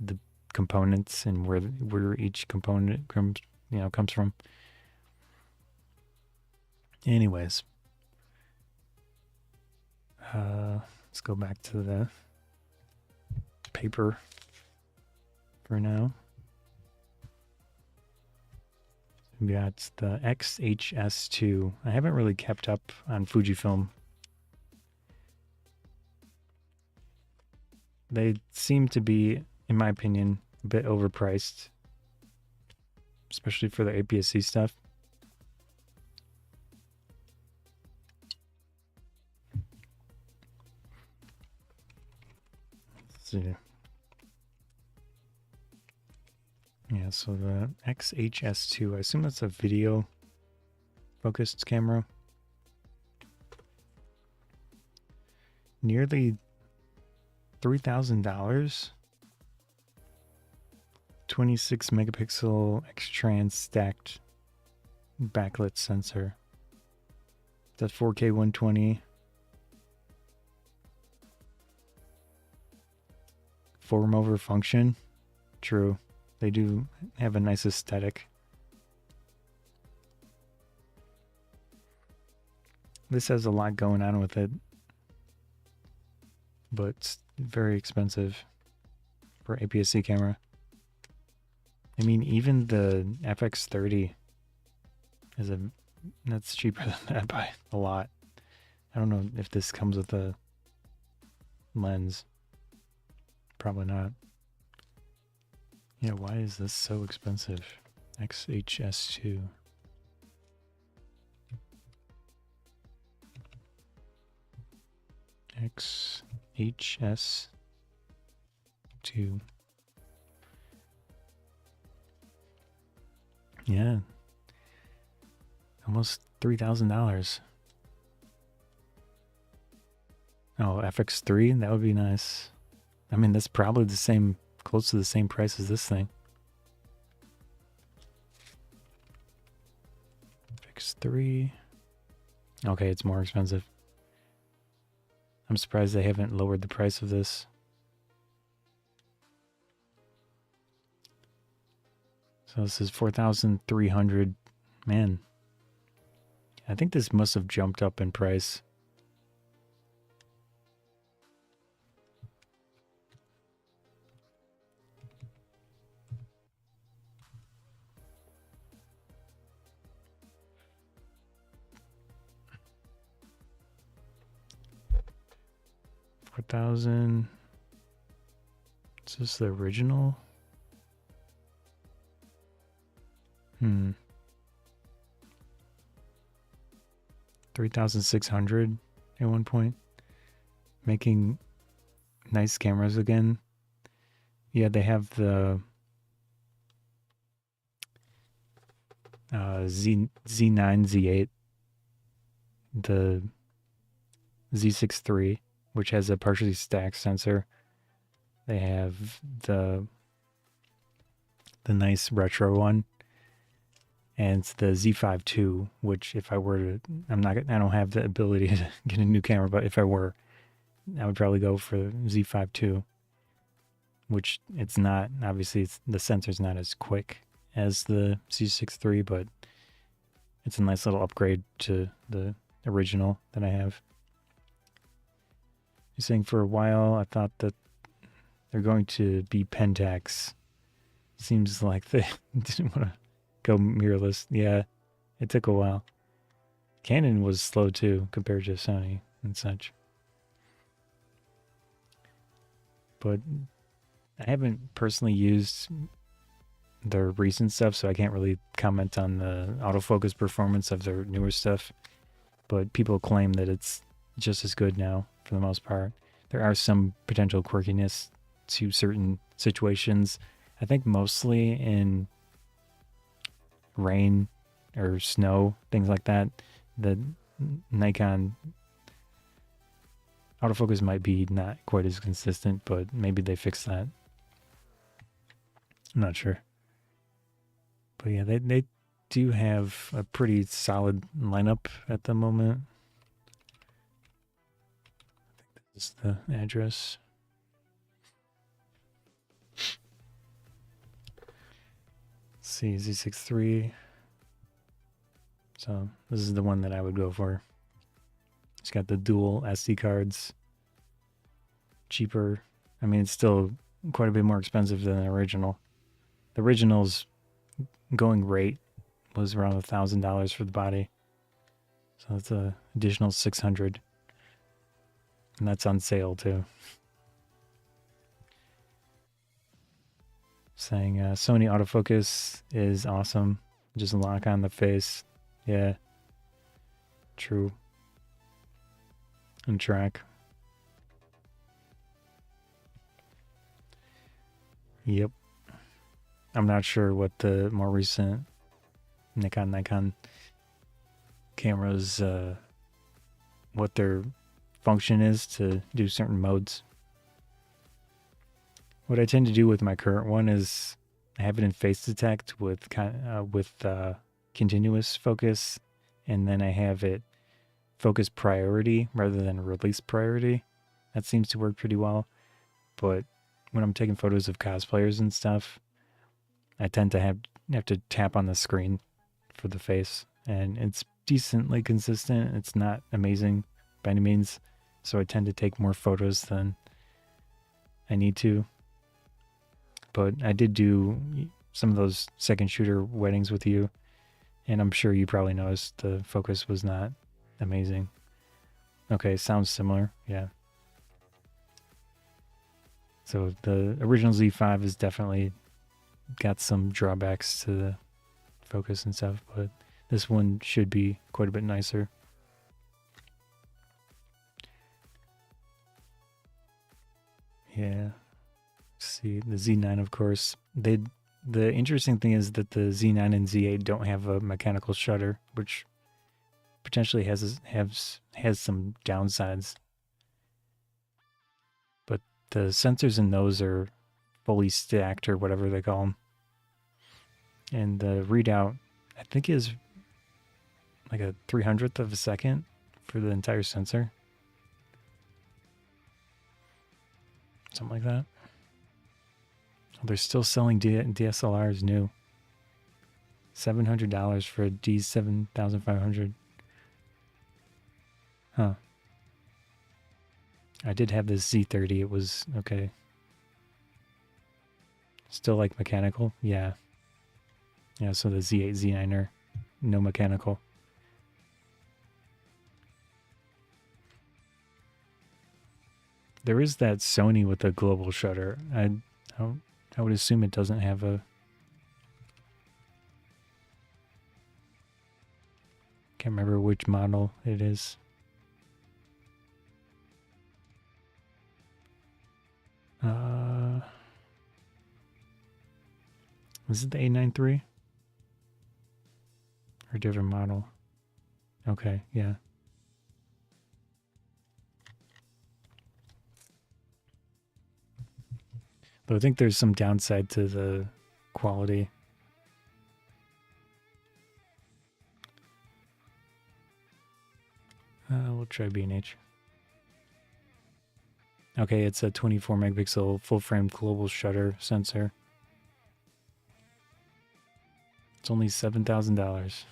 the components and where each component comes from. Anyways, let's go back to the paper for now. We got the XHS2. I haven't really kept up on Fujifilm. They seem to be, in my opinion, a bit overpriced, especially for the APS-C stuff. Let's see. Yeah, so the XHS2, I assume that's a video focused camera. Nearly $3,000. 26 megapixel X-trans stacked backlit sensor. That's 4K 120. 4 over function. True. They do have a nice aesthetic. This has a lot going on with it, but it's very expensive for APS-C camera. I mean, even the FX30 that's cheaper than that by a lot. I don't know if this comes with a lens. Probably not. Yeah, why is this so expensive? XHS2. XHS2. Yeah. Almost $3,000. Oh, FX3? That would be nice. I mean, that's probably the same, close to the same price as this thing. FX3. Okay, it's more expensive. I'm surprised they haven't lowered the price of this. So this is 4,300. Man, I think this must have jumped up in price. $4,000. Is this the original? 3,600 at one point. Making nice cameras again. Yeah, they have the Z9, Z8, the Z6 III, which has a partially stacked sensor. They have the nice retro one, and it's the Z5 II, which if I were to, I don't have the ability to get a new camera, but if I were, I would probably go for Z5 II, which it's not, obviously the sensor's not as quick as the Z6 III, but it's a nice little upgrade to the original that I have. You're saying for a while, I thought that they're going to be Pentax. Seems like they didn't want to go mirrorless. Yeah, it took a while. Canon was slow too compared to Sony and such. But I haven't personally used their recent stuff, so I can't really comment on the autofocus performance of their newer stuff. But people claim that it's just as good now for the most part. There are some potential quirkiness to certain situations. I think mostly in rain or snow, things like that. The Nikon autofocus might be not quite as consistent, but maybe they fixed that. I'm not sure. But yeah, they do have a pretty solid lineup at the moment. This is the address. Let's see, Z63. So this is the one that I would go for. It's got the dual SD cards. Cheaper. I mean, it's still quite a bit more expensive than the original. The original's going rate was around $1,000 for the body. So that's an additional $600. And that's on sale too. Saying Sony autofocus is awesome. Just lock on the face. Yeah. True. And track. Yep. I'm not sure what the more recent Nikon cameras, what their function is to do certain modes. What I tend to do with my current one is I have it in face detect with continuous focus, and then I have it focus priority rather than release priority. That seems to work pretty well. But when I'm taking photos of cosplayers and stuff, I tend to have to tap on the screen for the face, and it's decently consistent. It's not amazing by any means, so I tend to take more photos than I need to. But I did do some of those second shooter weddings with you, and I'm sure you probably noticed the focus was not amazing. Okay, sounds similar, yeah. So the original Z5 is definitely got some drawbacks to the focus and stuff, but this one should be quite a bit nicer. Yeah. Let's see, the Z9, of course. The interesting thing is that the Z9 and Z8 don't have a mechanical shutter, which potentially has some downsides. But the sensors in those are fully stacked, or whatever they call them. And the readout, I think, is like a 300th of a second for the entire sensor. Something like that. They're still selling DSLRs new. $700 for a D7500. Huh. I did have this Z30. It was okay. Still like mechanical? Yeah. Yeah, so the Z8, Z9 are no mechanical. There is that Sony with a global shutter. I would assume it doesn't have a... Can't remember which model it is. Is it the A93? Or a different model? Okay, yeah. But I think there's some downside to the quality. We'll try B&H. Okay, it's a 24 megapixel full frame global shutter sensor. It's only $7,000.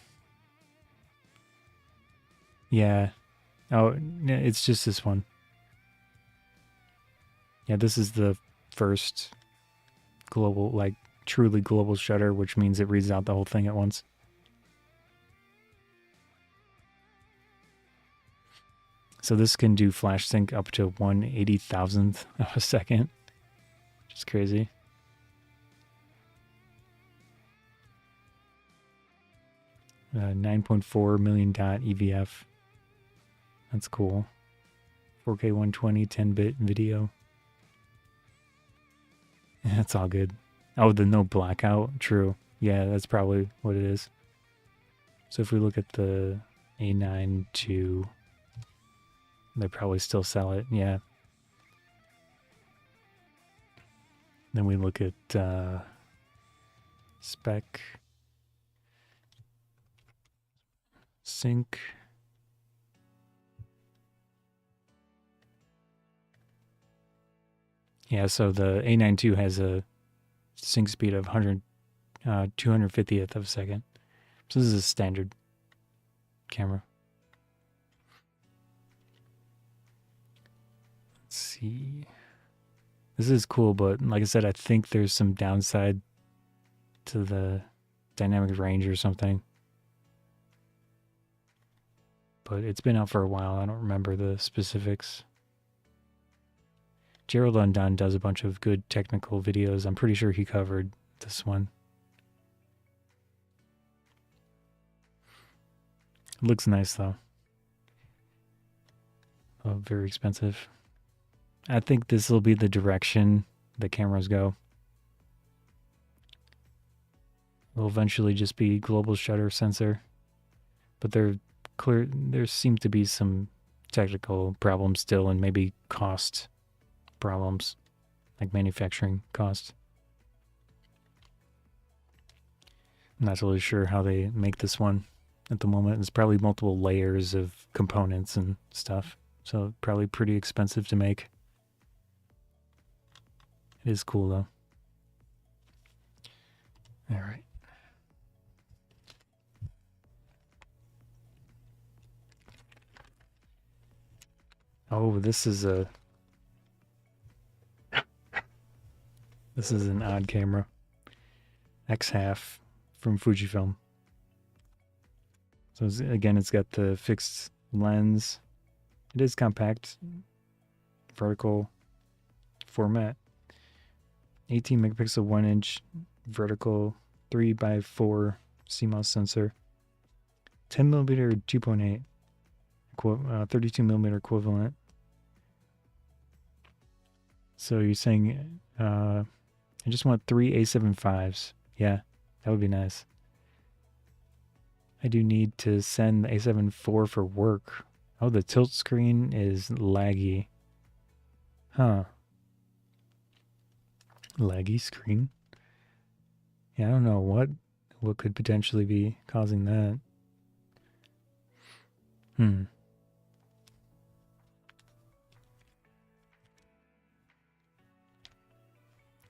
Yeah. Oh, it's just this one. Yeah, this is the first global, like truly global shutter, which means it reads out the whole thing at once. So this can do flash sync up to 1/80,000th of a second. Which is crazy. Uh, 9.4 million dot EVF. That's cool. 4K 120 10-bit video. That's all good. Oh, the no blackout. True. Yeah, that's probably what it is. So if we look at the A9 II, they probably still sell it. Yeah. Then we look at spec sync. Yeah, so the A92 has a sync speed of 250th of a second. So this is a standard camera. Let's see. This is cool, but like I said, I think there's some downside to the dynamic range or something. But it's been out for a while. I don't remember the specifics. Gerald Undone does a bunch of good technical videos. I'm pretty sure he covered this one. It looks nice though. Oh, very expensive. I think this will be the direction the cameras go. It'll eventually just be global shutter sensor. But there seems to be some technical problems still, and maybe cost problems, like manufacturing cost. I'm not really sure how they make this one at the moment. It's probably multiple layers of components and stuff, so probably pretty expensive to make. It is cool though. All right. Oh, this is an odd camera. X-Half from Fujifilm. So again, it's got the fixed lens. It is compact, vertical format. 18 megapixel 1-inch vertical 3x4 CMOS sensor. 10 millimeter 2.8, 32 millimeter equivalent. So you're saying I just want 3 A7 Vs. Yeah, that would be nice. I do need to send the A7 IV for work. Oh, the tilt screen is laggy. Huh. Laggy screen? Yeah, I don't know what could potentially be causing that.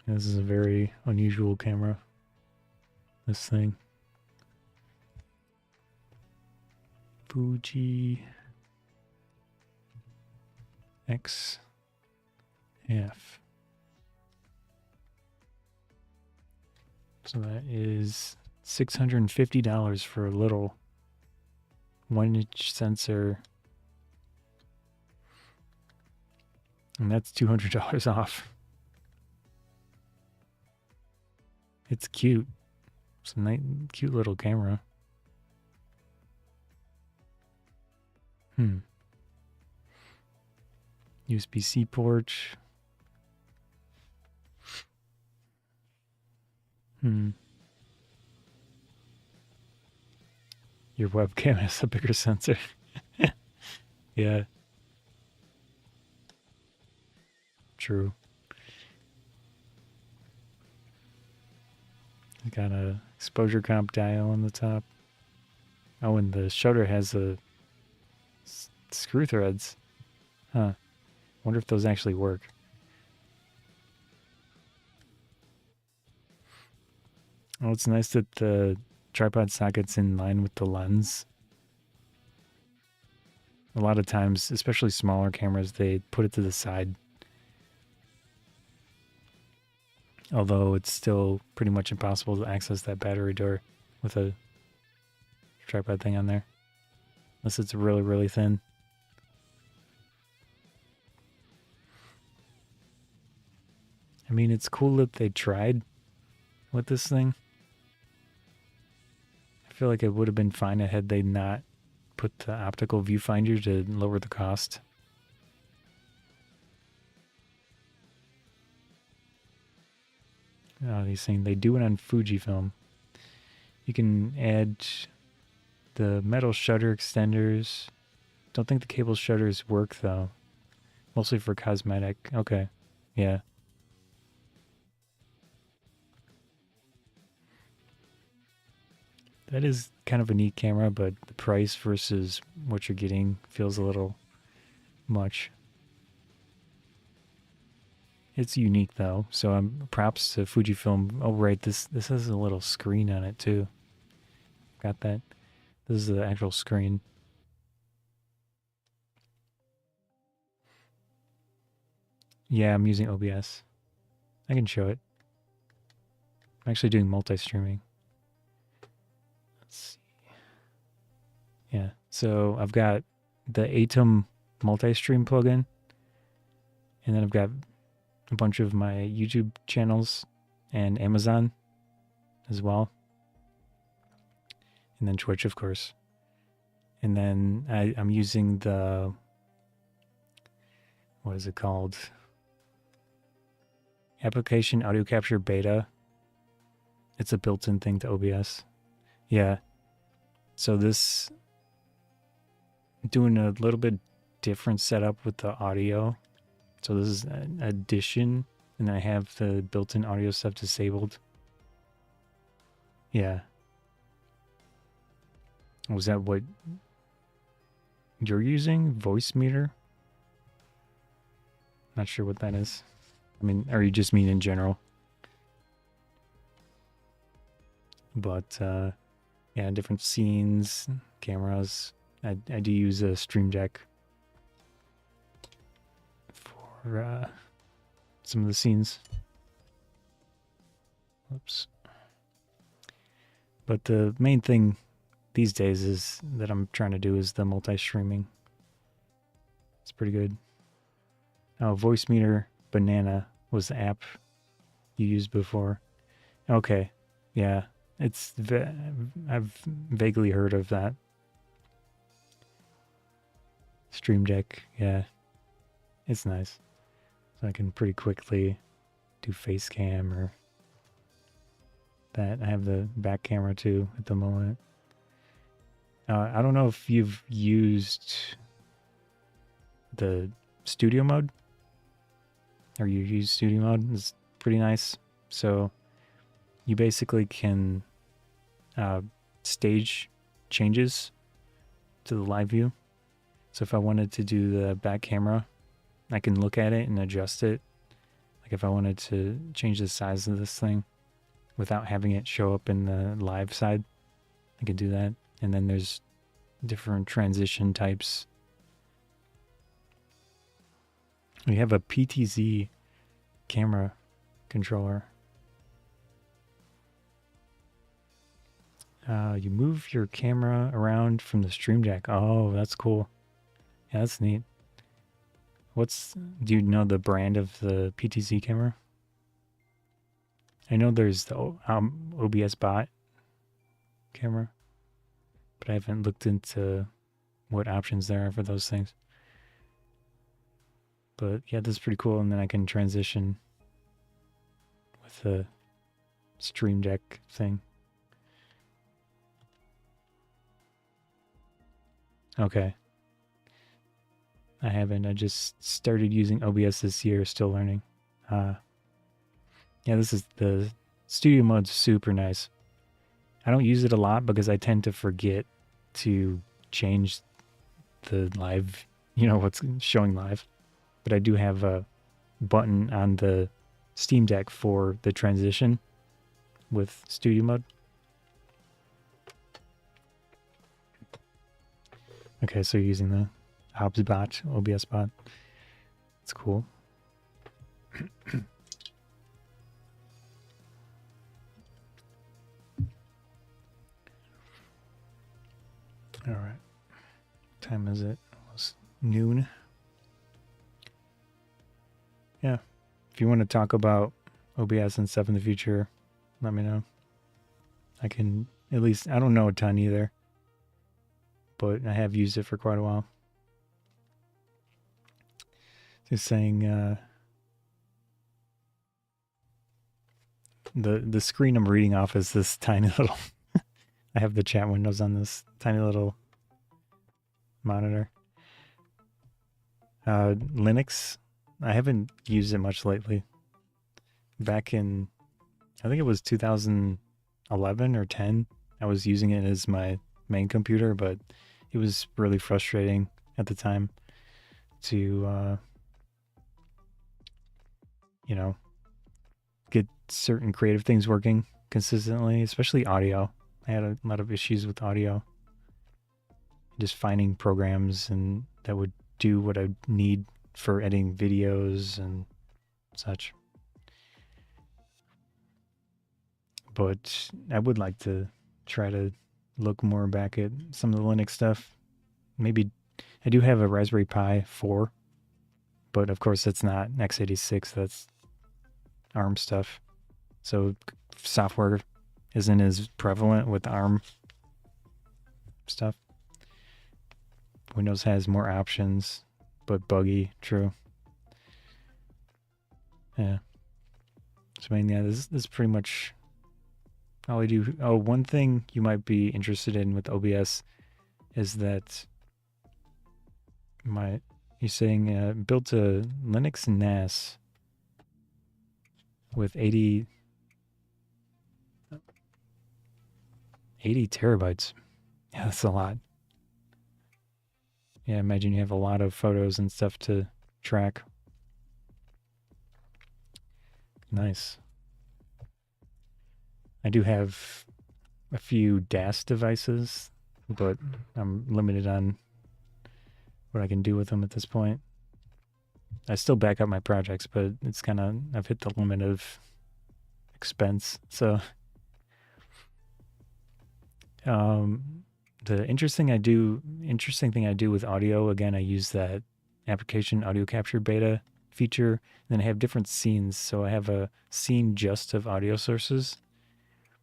This is a very unusual camera. This thing. Fuji X-Half. So that is $650 for a little 1-inch sensor. And that's $200 off. It's cute. It's a nice, cute little camera. USB-C port. Your webcam has a bigger sensor. Yeah. True. I got a exposure comp dial on the top. Oh, and the shutter has a screw threads. Huh. Wonder if those actually work. Oh, it's nice that the tripod socket's in line with the lens. A lot of times, especially smaller cameras, they put it to the side. Although it's still pretty much impossible to access that battery door with a tripod thing on there. Unless it's really, really thin. I mean, it's cool that they tried with this thing. I feel like it would have been fine had they not put the optical viewfinder to lower the cost. Oh, he's saying they do it on Fujifilm. You can add the metal shutter extenders. Don't think the cable shutters work though. Mostly for cosmetic. Okay. Yeah. That is kind of a neat camera, but the price versus what you're getting feels a little much. It's unique though, so props to Fujifilm. Oh right, this has a little screen on it too. Got that. This is the actual screen. Yeah, I'm using OBS. I can show it. I'm actually doing multi-streaming. Let's see. Yeah, so I've got the Atom multi-stream plugin, and then I've got a bunch of my YouTube channels and Amazon as well, and then Twitch, of course. And then I'm using the, what is it called? Application Audio Capture Beta. It's a built-in thing to OBS. Yeah. So this, doing a little bit different setup with the audio. So this is an addition, and I have the built-in audio stuff disabled. Yeah. Was that what you're using? Voice meter? Not sure what that is. I mean, or you just mean in general? But yeah, different scenes, cameras. I do use a Stream Deck for some of the scenes. Oops. But the main thing these days is that I'm trying to do is the multi-streaming. It's pretty good. Oh, Voice Meter Banana was the app you used before. Okay, yeah, I've vaguely heard of that. Stream Deck, yeah, it's nice. So I can pretty quickly do face cam or that. I have the back camera too at the moment. I don't know if you've used the studio mode, or you use studio mode. It's pretty nice. So you basically can stage changes to the live view. So if I wanted to do the back camera, I can look at it and adjust it. Like if I wanted to change the size of this thing without having it show up in the live side, I could do that. And then there's different transition types. We have a PTZ camera controller. You move your camera around from the Stream Deck. Oh, that's cool. Yeah, that's neat. Do you know the brand of the PTZ camera? I know there's the OBS bot camera, but I haven't looked into what options there are for those things. But yeah, this is pretty cool, and then I can transition with the Stream Deck thing. Okay. I haven't. I just started using OBS this year, still learning. Yeah, this is the studio mode's super nice. I don't use it a lot because I tend to forget to change the live, what's showing live. But I do have a button on the Steam Deck for the transition with studio mode. Okay, so you're using the OBS bot. It's cool. All right. What time is it? Almost noon. Yeah. If you want to talk about OBS and stuff in the future, let me know. I can at least, I don't know a ton either, but I have used it for quite a while. Just saying, the screen I'm reading off is this tiny little, I have the chat windows on this tiny little monitor. Linux, I haven't used it much lately. Back in, I think it was 2011 or 10, I was using it as my main computer, but it was really frustrating at the time to, you know, get certain creative things working consistently, especially audio. I had a lot of issues with audio. Just finding programs and that would do what I need for editing videos and such. But I would like to try to look more back at some of the Linux stuff. Maybe I do have a Raspberry Pi 4, but of course that's not x86, that's ARM stuff. So software isn't as prevalent with ARM stuff. Windows has more options, but buggy, true. Yeah. So I mean, yeah, this is pretty much all I do. Oh, one thing you might be interested in with OBS is that you're saying built a Linux NAS with 80 terabytes. Yeah, that's a lot. Yeah, imagine you have a lot of photos and stuff to track. Nice. I do have a few DAS devices, but I'm limited on what I can do with them at this point. I still back up my projects, but it's kind of, I've hit the limit of expense. So, the interesting thing I do with audio, again, I use that application audio capture beta feature. Then I have different scenes. So I have a scene just of audio sources.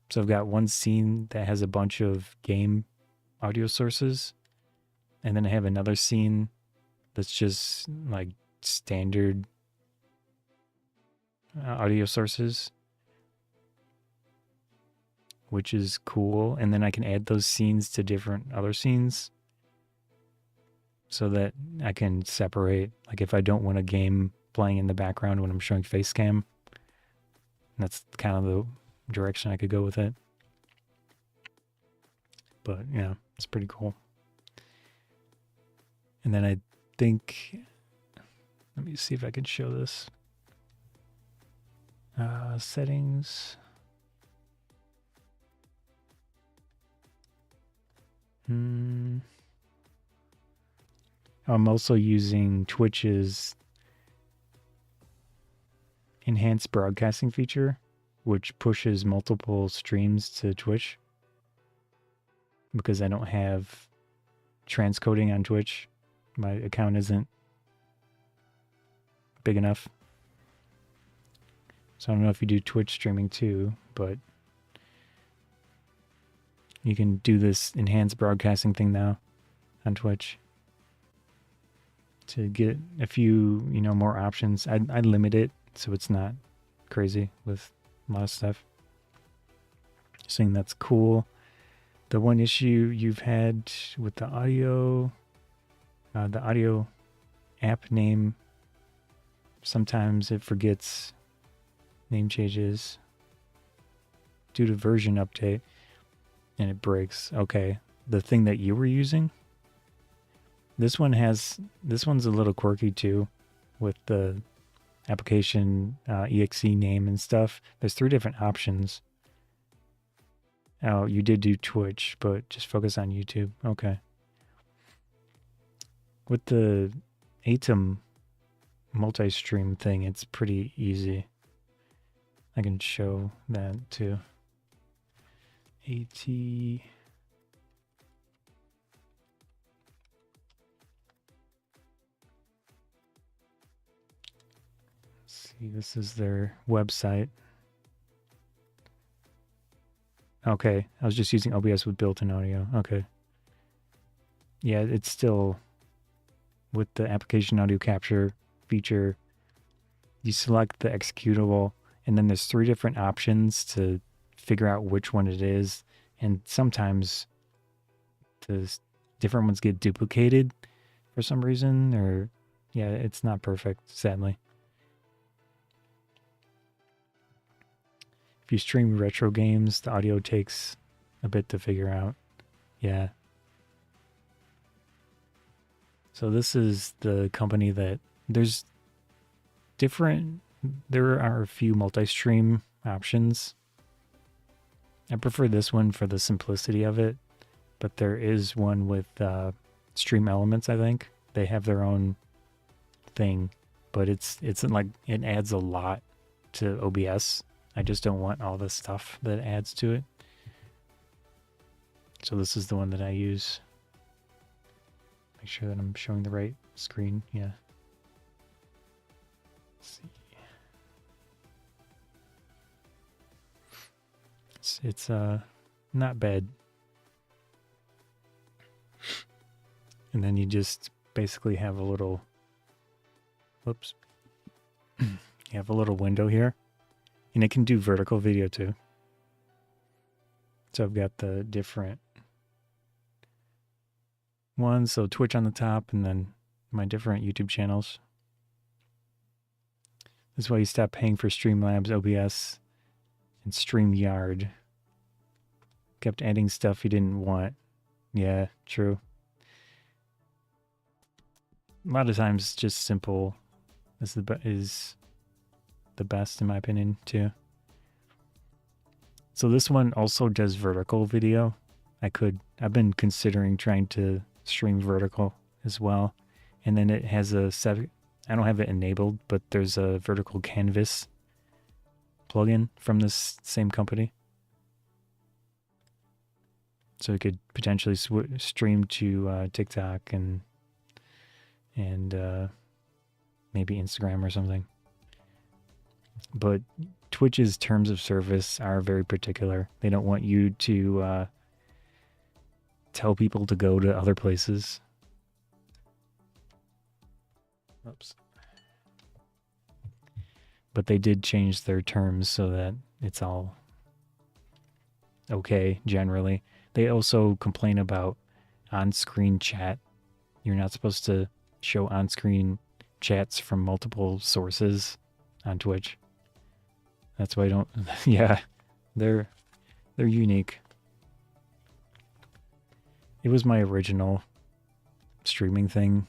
So I've got one scene that has a bunch of game audio sources. And then I have another scene that's just like standard audio sources, which is cool. And then I can add those scenes to different other scenes so that I can separate. Like if I don't want a game playing in the background when I'm showing face cam, that's kind of the direction I could go with it. But yeah, it's pretty cool. And then I think, let me see if I can show this. Settings. I'm also using Twitch's enhanced broadcasting feature, which pushes multiple streams to Twitch because I don't have transcoding on Twitch. My account isn't big enough. So I don't know if you do Twitch streaming too, but you can do this enhanced broadcasting thing now on Twitch to get a few, more options. I limit it so it's not crazy with a lot of stuff. Saying that's cool. The one issue you've had with the audio app name, sometimes it forgets name changes due to version update and it breaks. Okay, the thing that you were using, this one's a little quirky too with the application exe name and stuff. There's 3 different options. Oh, you did do Twitch, but just focus on YouTube. Okay. With the Atom multi-stream thing, it's pretty easy. I can show that too. AT. See, this is their website. Okay, I was just using OBS with built-in audio. Okay. Yeah, it's still with the application audio capture feature. You select the executable, and then there's 3 different options to figure out which one it is. And sometimes the different ones get duplicated for some reason, or yeah, it's not perfect, sadly. If you stream retro games, the audio takes a bit to figure out. Yeah. So this is the company that there's different there are a few multi-stream options. I prefer this one for the simplicity of it, but there is one with Stream Elements, I think. They have their own thing, but it's like it adds a lot to OBS. I just don't want all the stuff that adds to it. So this is the one that I use. Make sure that I'm showing the right screen. Yeah. Let's see. It's not bad. And then you just basically have a little, whoops. You have a little window here, and it can do vertical video too. So I've got the different ones. So Twitch on the top, and then my different YouTube channels. This is why you stop paying for Streamlabs, OBS, and StreamYard. Kept adding stuff you didn't want. Yeah, true. A lot of times, just simple is the best in my opinion too. So this one also does vertical video. I've been considering trying to stream vertical as well, and then it has I don't have it enabled, but there's a vertical canvas plugin from this same company. So it could potentially stream to TikTok and maybe Instagram or something. But Twitch's terms of service are very particular. They don't want you to tell people to go to other places. Oops. But they did change their terms so that it's all okay generally. They also complain about on-screen chat. You're not supposed to show on-screen chats from multiple sources on Twitch. That's why I don't. Yeah, they're unique. It was my original streaming thing.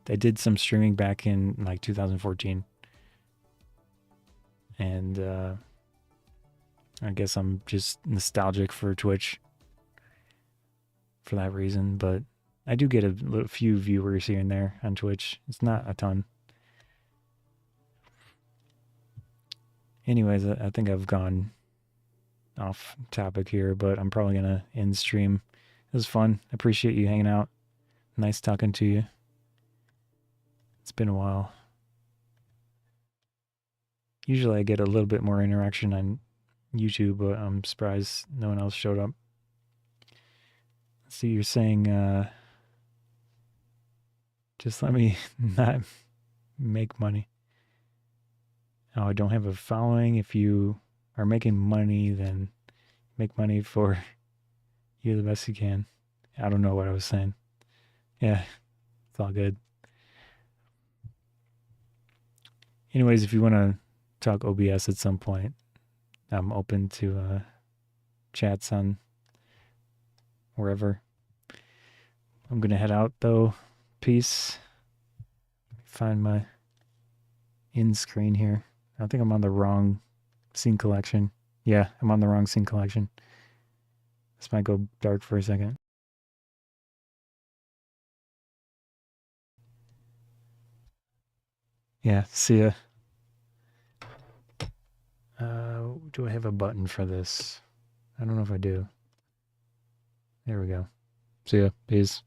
I did some streaming back in like 2014, and I guess I'm just nostalgic for Twitch for that reason. But I do get a few viewers here and there on Twitch. It's not a ton. Anyways, I think I've gone off topic here, but I'm probably going to end stream. It was fun. I appreciate you hanging out. Nice talking to you. It's been a while. Usually I get a little bit more interaction on YouTube, but I'm surprised no one else showed up. So you're saying, just let me not make money. Oh, I don't have a following. If you are making money, then make money for you the best you can. I don't know what I was saying. Yeah, it's all good. Anyways, if you want to talk OBS at some point, I'm open to chats on wherever. I'm going to head out though. Peace. Find my end screen here. I think I'm on the wrong scene collection. Yeah, I'm on the wrong scene collection. This might go dark for a second. Yeah, see ya. Do I have a button for this? I don't know if I do. There we go. See ya. Peace.